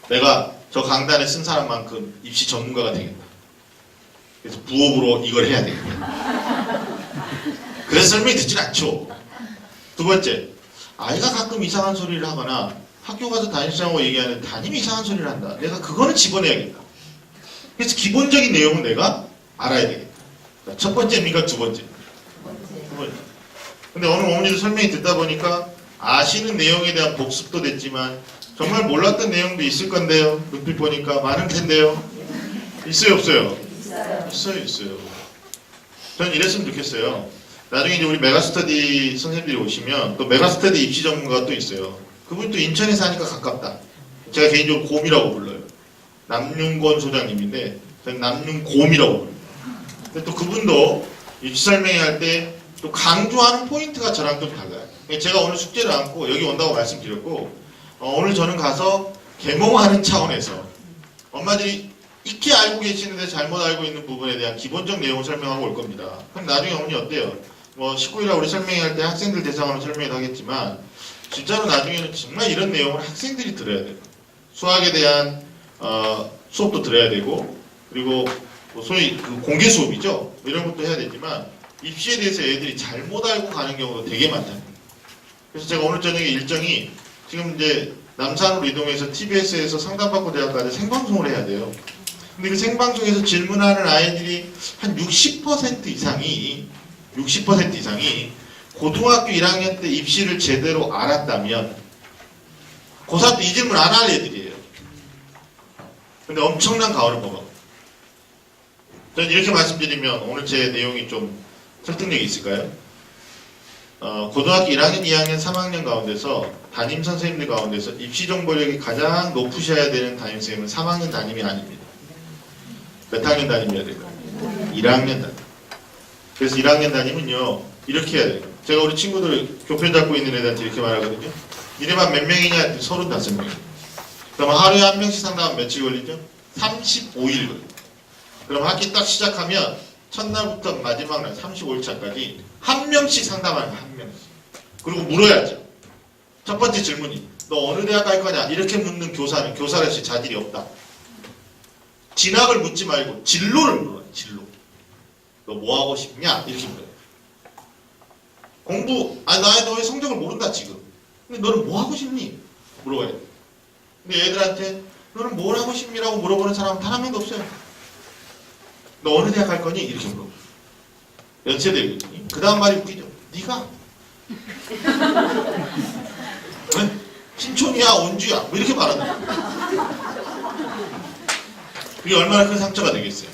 내가 저 강단에 쓴 사람만큼 입시 전문가가 되겠다. 그래서 부업으로 이걸 해야 되겠다. 그래서 설명이 듣진 않죠. 두 번째, 아이가 가끔 이상한 소리를 하거나 학교 가서 담임쌤하고 얘기하는 담임이 이상한 소리를 한다. 내가 그거는 집어내야겠다. 그래서 기본적인 내용은 내가 알아야 되겠다. 첫 번째입니까? 두 번째? 두 번째. 근데 오늘 어머니도 설명이 듣다 보니까 아시는 내용에 대한 복습도 됐지만 정말 몰랐던 내용도 있을 건데요. 눈빛 보니까 많을 텐데요. 있어요, 없어요? 있어요, 있어요. 저는 이랬으면 좋겠어요. 나중에 이제 우리 메가스터디 선생님들이 오시면 또 메가스터디 입시 전문가가 또 있어요. 그분이 또 인천에 사니까 가깝다. 제가 개인적으로 곰이라고 불러요. 남윤권 소장님인데 저는 남윤곰이라고 불러요. 근데 또 그분도 입시 설명회 할 때 또 강조하는 포인트가 저랑 좀 달라요. 제가 오늘 숙제를 안고 여기 온다고 말씀드렸고 오늘 저는 가서 계몽하는 차원에서 엄마들이 익히 알고 계시는데 잘못 알고 있는 부분에 대한 기본적 내용을 설명하고 올 겁니다. 그럼 나중에 어머니 어때요? 뭐 19일날 우리 설명회 할 때 학생들 대상으로 설명을 하겠지만 진짜로 나중에는 정말 이런 내용을 학생들이 들어야 돼요. 수학에 대한 수업도 들어야 되고 그리고 뭐 소위 그 공개 수업이죠. 이런 것도 해야 되지만 입시에 대해서 애들이 잘못 알고 가는 경우도 되게 많답니다. 그래서 제가 오늘 저녁에 일정이 지금 이제 남산으로 이동해서 TBS에서 상담받고 대학까지 생방송을 해야 돼요. 근데 그 생방송에서 질문하는 아이들이 한 60% 이상이 고등학교 1학년 때 입시를 제대로 알았다면 고3 때 이 질문 안 할 애들이에요. 근데 엄청난 가오를 먹어. 저는 이렇게 말씀드리면 오늘 제 내용이 좀 설득력이 있을까요? 고등학교 1학년, 2학년, 3학년 가운데서 담임 선생님들 가운데서 입시 정보력이 가장 높으셔야 되는 담임선생님은 3학년 담임이 아닙니다. 몇 학년 담임이어야 될까요? 1학년 담임. 그래서 1학년 담임은요 이렇게 해야 돼요. 제가 우리 친구들 교편 잡고 있는 애들한테 이렇게 말하거든요. 니네만 몇 명이냐? 35명. 그럼 하루에 한 명씩 상담하면 며칠 걸리죠? 35일 걸려요. 그럼 학기 딱 시작하면 첫날부터 마지막 날 35일차까지 한 명씩 상담하는 한 명씩. 그리고 물어야죠. 첫 번째 질문이 너 어느 대학 갈 거냐? 이렇게 묻는 교사는 교사로서 자질이 없다. 진학을 묻지 말고 진로를 물어요. 진로. 너 뭐 하고 싶냐? 이렇게 물어요. 공부, 너의 성적을 모른다 지금. 근데 너는 뭐 하고 싶니? 물어봐야 돼. 근데 애들한테 너는 뭘 하고 싶니라고 물어보는 사람은 단 한 명도 없어요. 너 어느 대학 갈 거니? 이렇게 물어봐. 연세대거든요. 그 다음 말이 웃기죠. 네가 왜? 신촌이야 원주야 뭐 이렇게 말하는 거야. 그게 얼마나 큰 상처가 되겠어요.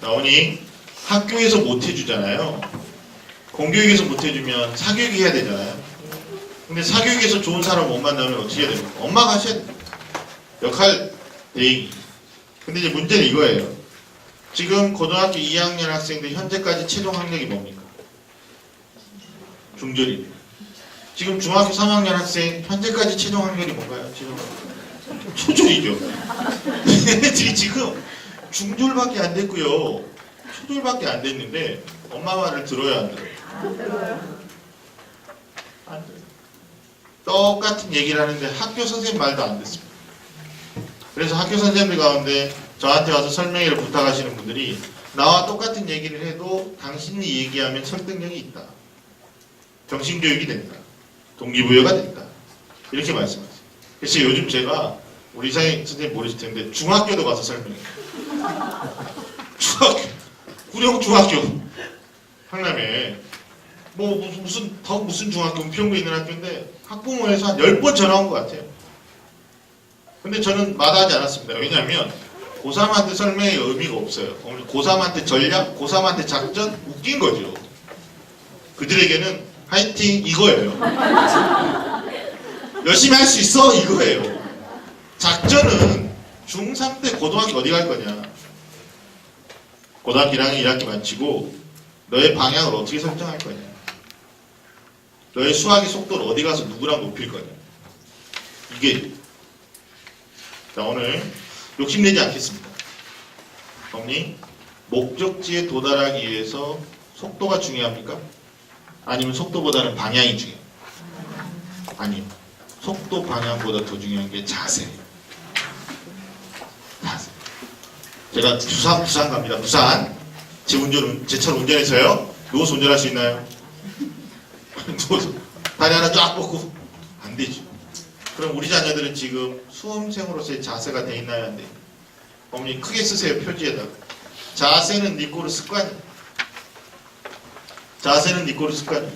어머니 학교에서 못 해주잖아요. 공교육에서 못 해주면 사교육이 해야 되잖아요. 근데 사교육에서 좋은 사람 못 만나면 어떻게 해야 됩니까? 엄마가 하셔야 돼요. 역할 대행이. 근데 이제 문제는 이거예요. 지금 고등학교 2학년 학생들 현재까지 최종 학력이 뭡니까? 중졸입니다. 지금 중학교 3학년 학생 현재까지 최종 학력이 뭔가요? 최종 학력. 초졸이죠. 얘네들이 지금 중졸밖에 안 됐고요. 초졸밖에 안 됐는데 엄마 말을 들어야 안 들어요? 안 들어요. 안 들어요. 똑같은 얘기를 하는데 학교 선생님 말도 안 듣습니다. 그래서 학교 선생님들 가운데 저한테 와서 설명회를 부탁하시는 분들이 나와 똑같은 얘기를 해도 당신이 얘기하면 설득력이 있다. 정신교육이 된다. 동기부여가 된다. 이렇게 말씀하세요. 그래서 요즘 제가 우리 이상희 선생님 모르실 텐데 중학교도 가서 설명해요. 중학교, 구령 중학교 강남에 뭐 무슨 중학교 은평구에 있는 학교인데 학부모에서 한 10번 전화 온 것 같아요. 근데 저는 마다하지 않았습니다. 왜냐하면 고3한테 설명의 의미가 없어요. 고3한테 전략, 고3한테 작전, 웃긴 거죠. 그들에게는 화이팅 이거예요. 열심히 할 수 있어 이거예요. 작전은 중3 때 고등학교 어디 갈 거냐. 고등학교 1학년 1학기 마치고 너의 방향을 어떻게 설정할 거냐. 너의 수학의 속도를 어디 가서 누구랑 높일 거냐. 이게 자 오늘 욕심내지 않겠습니다. 어머니 목적지에 도달하기 위해서 속도가 중요합니까? 아니면 속도보다는 방향이 중요해요? 아니요. 속도 방향보다 더 중요한 게 자세. 자세. 제가 부산 갑니다. 부산. 제 차를 운전해서요. 누워서 운전할 수 있나요? 누워서 다리 하나 쫙 뻗고 안 되죠. 그럼 우리 자녀들은 지금 수험생으로서의 자세가 돼 있나요? 안 돼요? 어머니 크게 쓰세요. 표지에다가. 자세는 네 꼬르 습관이에요. 자세는 네 꼬르 습관이에요.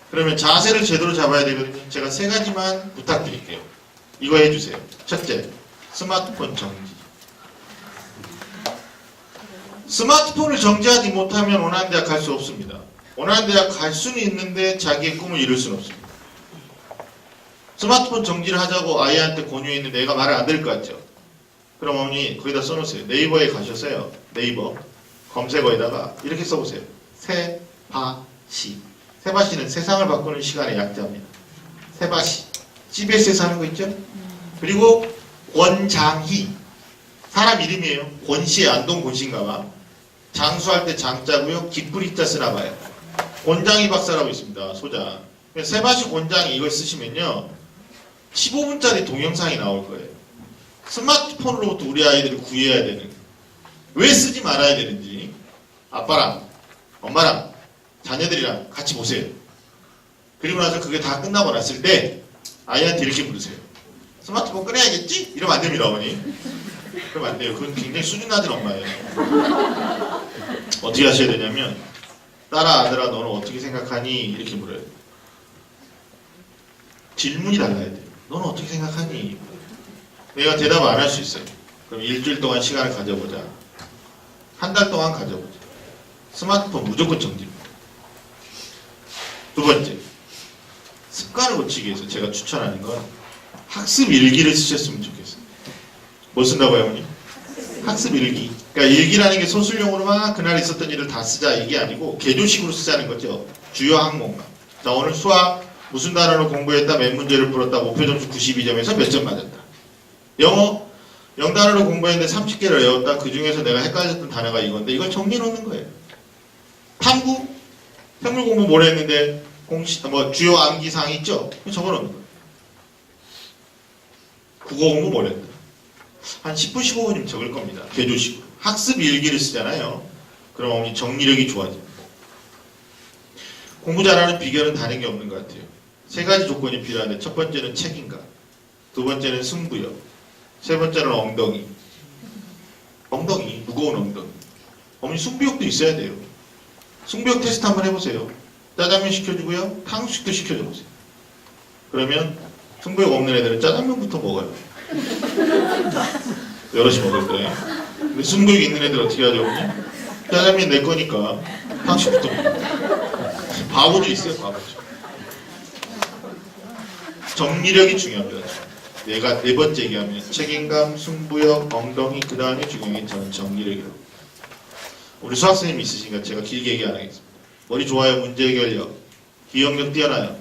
그러면 자세를 제대로 잡아야 되거든요. 제가 3가지만 부탁드릴게요. 이거 해주세요. 첫째, 스마트폰 정지. 스마트폰을 정지하지 못하면 원하는 대학 갈 수 없습니다. 원하는 대학 갈 수는 있는데 자기의 꿈을 이룰 수는 없습니다. 스마트폰 정지를 하자고 아이한테 권유했는데 애가 말을 안 들을 것 같죠? 그럼 어머니 거기다 써놓으세요. 네이버에 가셔서요. 네이버 검색어에다가 이렇게 써보세요. 세바시. 세바시는 세상을 바꾸는 시간의 약자입니다. 세바시. CBS에서 하는 거 있죠? 그리고 권장희. 사람 이름이에요. 권씨, 안동 권씨인가봐. 장수할 때 장자고요. 기쁘리자 쓰나봐요. 권장희 박사라고 있습니다. 소장. 세바시 권장희 이걸 쓰시면요. 15분짜리 동영상이 나올 거예요. 스마트폰으로부터 우리 아이들을 구해야 되는, 왜 쓰지 말아야 되는지 아빠랑 엄마랑 자녀들이랑 같이 보세요. 그리고 나서 그게 다 끝나고 났을 때 아이한테 이렇게 물으세요. 스마트폰 꺼내야겠지? 이러면 안 됩니다, 어머니. 그러면 안 돼요. 그건 굉장히 수준 낮은 엄마예요. 어떻게 하셔야 되냐면, 딸아, 아들아, 너는 어떻게 생각하니? 이렇게 물어요. 질문이 달라야 돼요. 너는 어떻게 생각하니? 내가 대답을 안 할 수 있어요. 그럼 일주일 동안 시간을 가져보자. 한 달 동안 가져보자. 스마트폰 무조건 정지입니다. 두 번째, 습관을 고치기 위해서 제가 추천하는 건 학습 일기를 쓰셨으면 좋겠어요. 뭐 쓴다고요, 어머니? 학습 일기. 그러니까 일기라는 게 소술용으로 막 그날 있었던 일을 다 쓰자 이게 아니고 개조식으로 쓰자는 거죠. 주요 항목만. 자, 오늘 수학 무슨 단어를 공부했다, 몇 문제를 풀었다, 목표 점수 92점에서 몇 점 맞았다. 영어 0단어를 공부했는데 30개를 외웠다. 그 중에서 내가 헷갈렸던 단어가 이건데 이걸 정리해 놓는 거예요. 탐구 생물 공부 뭘 했는데 주요 암기사항 있죠? 적어 놓는 거예요. 국어 공부 뭘 했다. 한 10분 15분이면 적을 겁니다. 개조식으로. 학습 일기를 쓰잖아요. 그럼 어머니 정리력이 좋아집니다. 공부 잘하는 비결은 다른 게 없는 것 같아요. 3가지 조건이 필요한데 첫 번째는 책임감, 두 번째는 승부욕, 세 번째는 엉덩이. 엉덩이, 무거운 엉덩이. 어머니 승부욕도 있어야 돼요. 승부욕 테스트 한번 해보세요. 짜장면 시켜주고요. 탕수육도 시켜줘보세요. 그러면 승부욕 없는 애들은 짜장면부터 먹어요. 여럿이 먹을 거예요. 근데 승부욕 있는 애들 어떻게 하죠? 짜장면 내 거니까 탕수육부터 먹어요. 바보도 있어요, 바보죠. 정리력이 중요합니다. 내가 4번째 얘기하면 책임감, 승부욕, 엉덩이, 그 다음에 중요한 게 저는 정리력이라고. 우리 수학선생님이 있으시니까 제가 길게 얘기 안 하겠습니다. 머리 좋아요, 문제 해결력, 기억력 뛰어나요,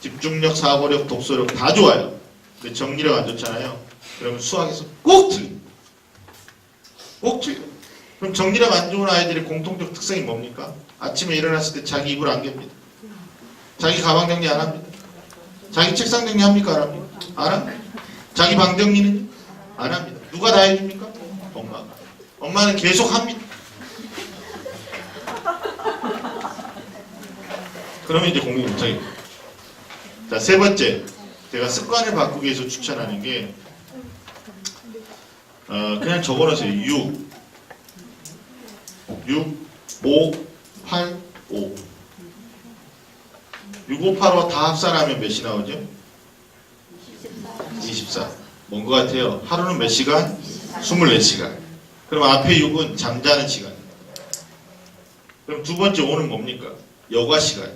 집중력, 사고력, 독서력 다 좋아요. 근데 정리력 안 좋잖아요. 그러면 수학에서 꼭 틀립니다. 꼭 틀려요. 그럼 정리력 안 좋은 아이들의 공통적 특성이 뭡니까? 아침에 일어났을 때 자기 이불 안 갭니다. 자기 가방 정리 안 합니다. 자기 책상 정리합니까? 안 합니까? 안 합니다. 자기 방 정리는 안 합니다. 누가 다 해줍니까? 엄마가. 엄마는 계속 합니다. 그러면 이제 공부 못하겠죠. 자, 3번째. 제가 습관을 바꾸기 위해서 추천하는 게 그냥 적어놓으세요. 6, 5, 8, 5. 6, 5, 8, 5 다 합산하면 몇이 나오죠? 24. 뭔 것 같아요? 하루는 몇 시간? 24시간. 그럼 앞에 6은 잠자는 시간. 그럼 두 번째 5는 뭡니까? 여가 시간.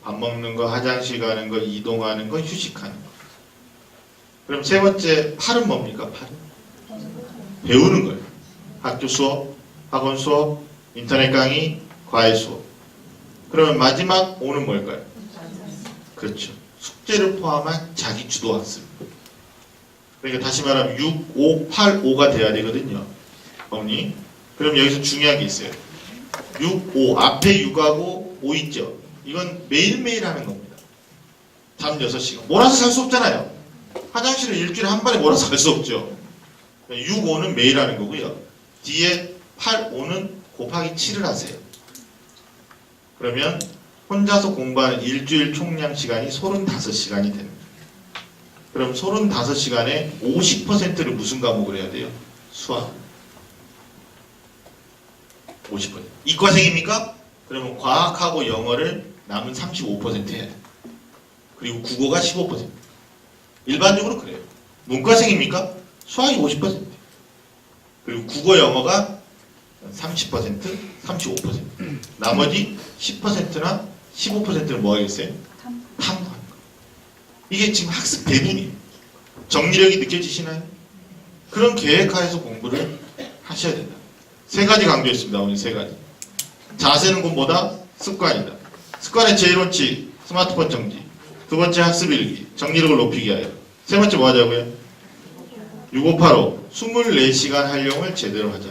밥 먹는 거, 화장실 가는 거, 이동하는 거, 휴식하는 거. 그럼 세 번째 8은 뭡니까? 8은? 배우는 거예요. 학교 수업, 학원 수업, 인터넷 강의, 과외 수업. 그러면 마지막 5는 뭘까요? 그렇죠. 숙제를 포함한 자기 주도 학습. 그러니까 다시 말하면 6, 5, 8, 5가 돼야 되거든요. 어머니. 그럼 여기서 중요한 게 있어요. 6, 5. 앞에 6하고 5 있죠. 이건 매일매일 하는 겁니다. 잠 6시간. 몰아서 살 수 없잖아요. 화장실을 일주일에 한 번에 몰아서 갈 수 없죠. 6, 5는 매일 하는 거고요. 뒤에 8, 5는 곱하기 7을 하세요. 그러면 혼자서 공부하는 일주일 총량 시간이 35시간이 됩니다. 그럼 35시간에 50%를 무슨 과목을 해야 돼요? 수학. 50%. 이과생입니까? 그러면 과학하고 영어를 남은 35% 해야 돼요. 그리고 국어가 15%. 일반적으로 그래요. 문과생입니까? 수학이 50%. 그리고 국어 영어가 30%, 35%. 나머지 10%나 15%는 뭐 하겠어요? 탐구하는 거. 이게 지금 학습 대부분이에요. 정리력이 느껴지시나요? 그런 계획하에서 공부를 하셔야 된다. 세 가지 강조했습니다. 오늘 세 가지. 자세는 곧 뭐다? 습관이다. 습관의 제일 원칙, 스마트폰 정지. 두 번째 학습 일기, 정리력을 높이기 위하여. 세 번째 뭐 하자고요? 6585, 24시간 활용을 제대로 하자.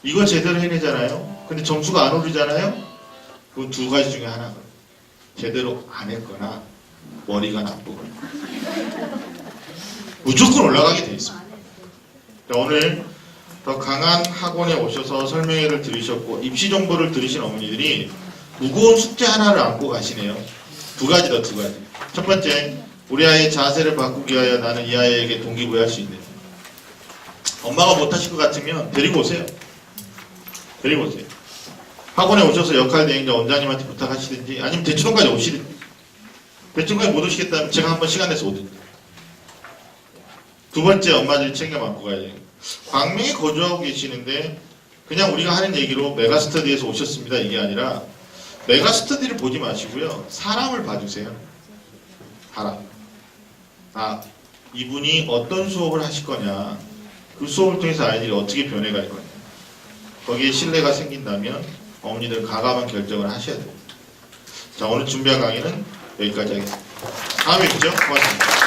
이거 제대로 해내잖아요. 근데 점수가 안 오르잖아요. 그건 두 가지 중에 하나가 제대로 안 했거나 머리가 나쁘거나 무조건 올라가게 돼 있습니다. 오늘 더 강한 학원에 오셔서 설명회를 들으셨고 입시 정보를 들으신 어머니들이 무거운 숙제 하나를 안고 가시네요. 두 가지다, 두 가지. 첫 번째, 우리 아이의 자세를 바꾸기 위하여 나는 이 아이에게 동기부여할 수 있는. 엄마가 못하실 것 같으면 데리고 오세요. 데리고 오세요. 학원에 오셔서 역할 대행자 원장님한테 부탁하시든지 아니면 대치동까지 오시든지. 대치동까지 못 오시겠다면 제가 한번 시간 내서 오든지. 두 번째, 엄마들이 챙겨 맡고 가야 돼요. 광명에 거주하고 계시는데 그냥 우리가 하는 얘기로 메가스터디에서 오셨습니다 이게 아니라 메가스터디를 보지 마시고요. 사람을 봐주세요. 사람. 아, 이분이 어떤 수업을 하실 거냐, 그 수업을 통해서 아이들이 어떻게 변해갈 거냐, 거기에 신뢰가 생긴다면 어머니들 과감한 결정을 하셔야 됩니다. 자, 오늘 준비한 강의는 여기까지 하겠습니다. 다음에 뵙죠. 고맙습니다.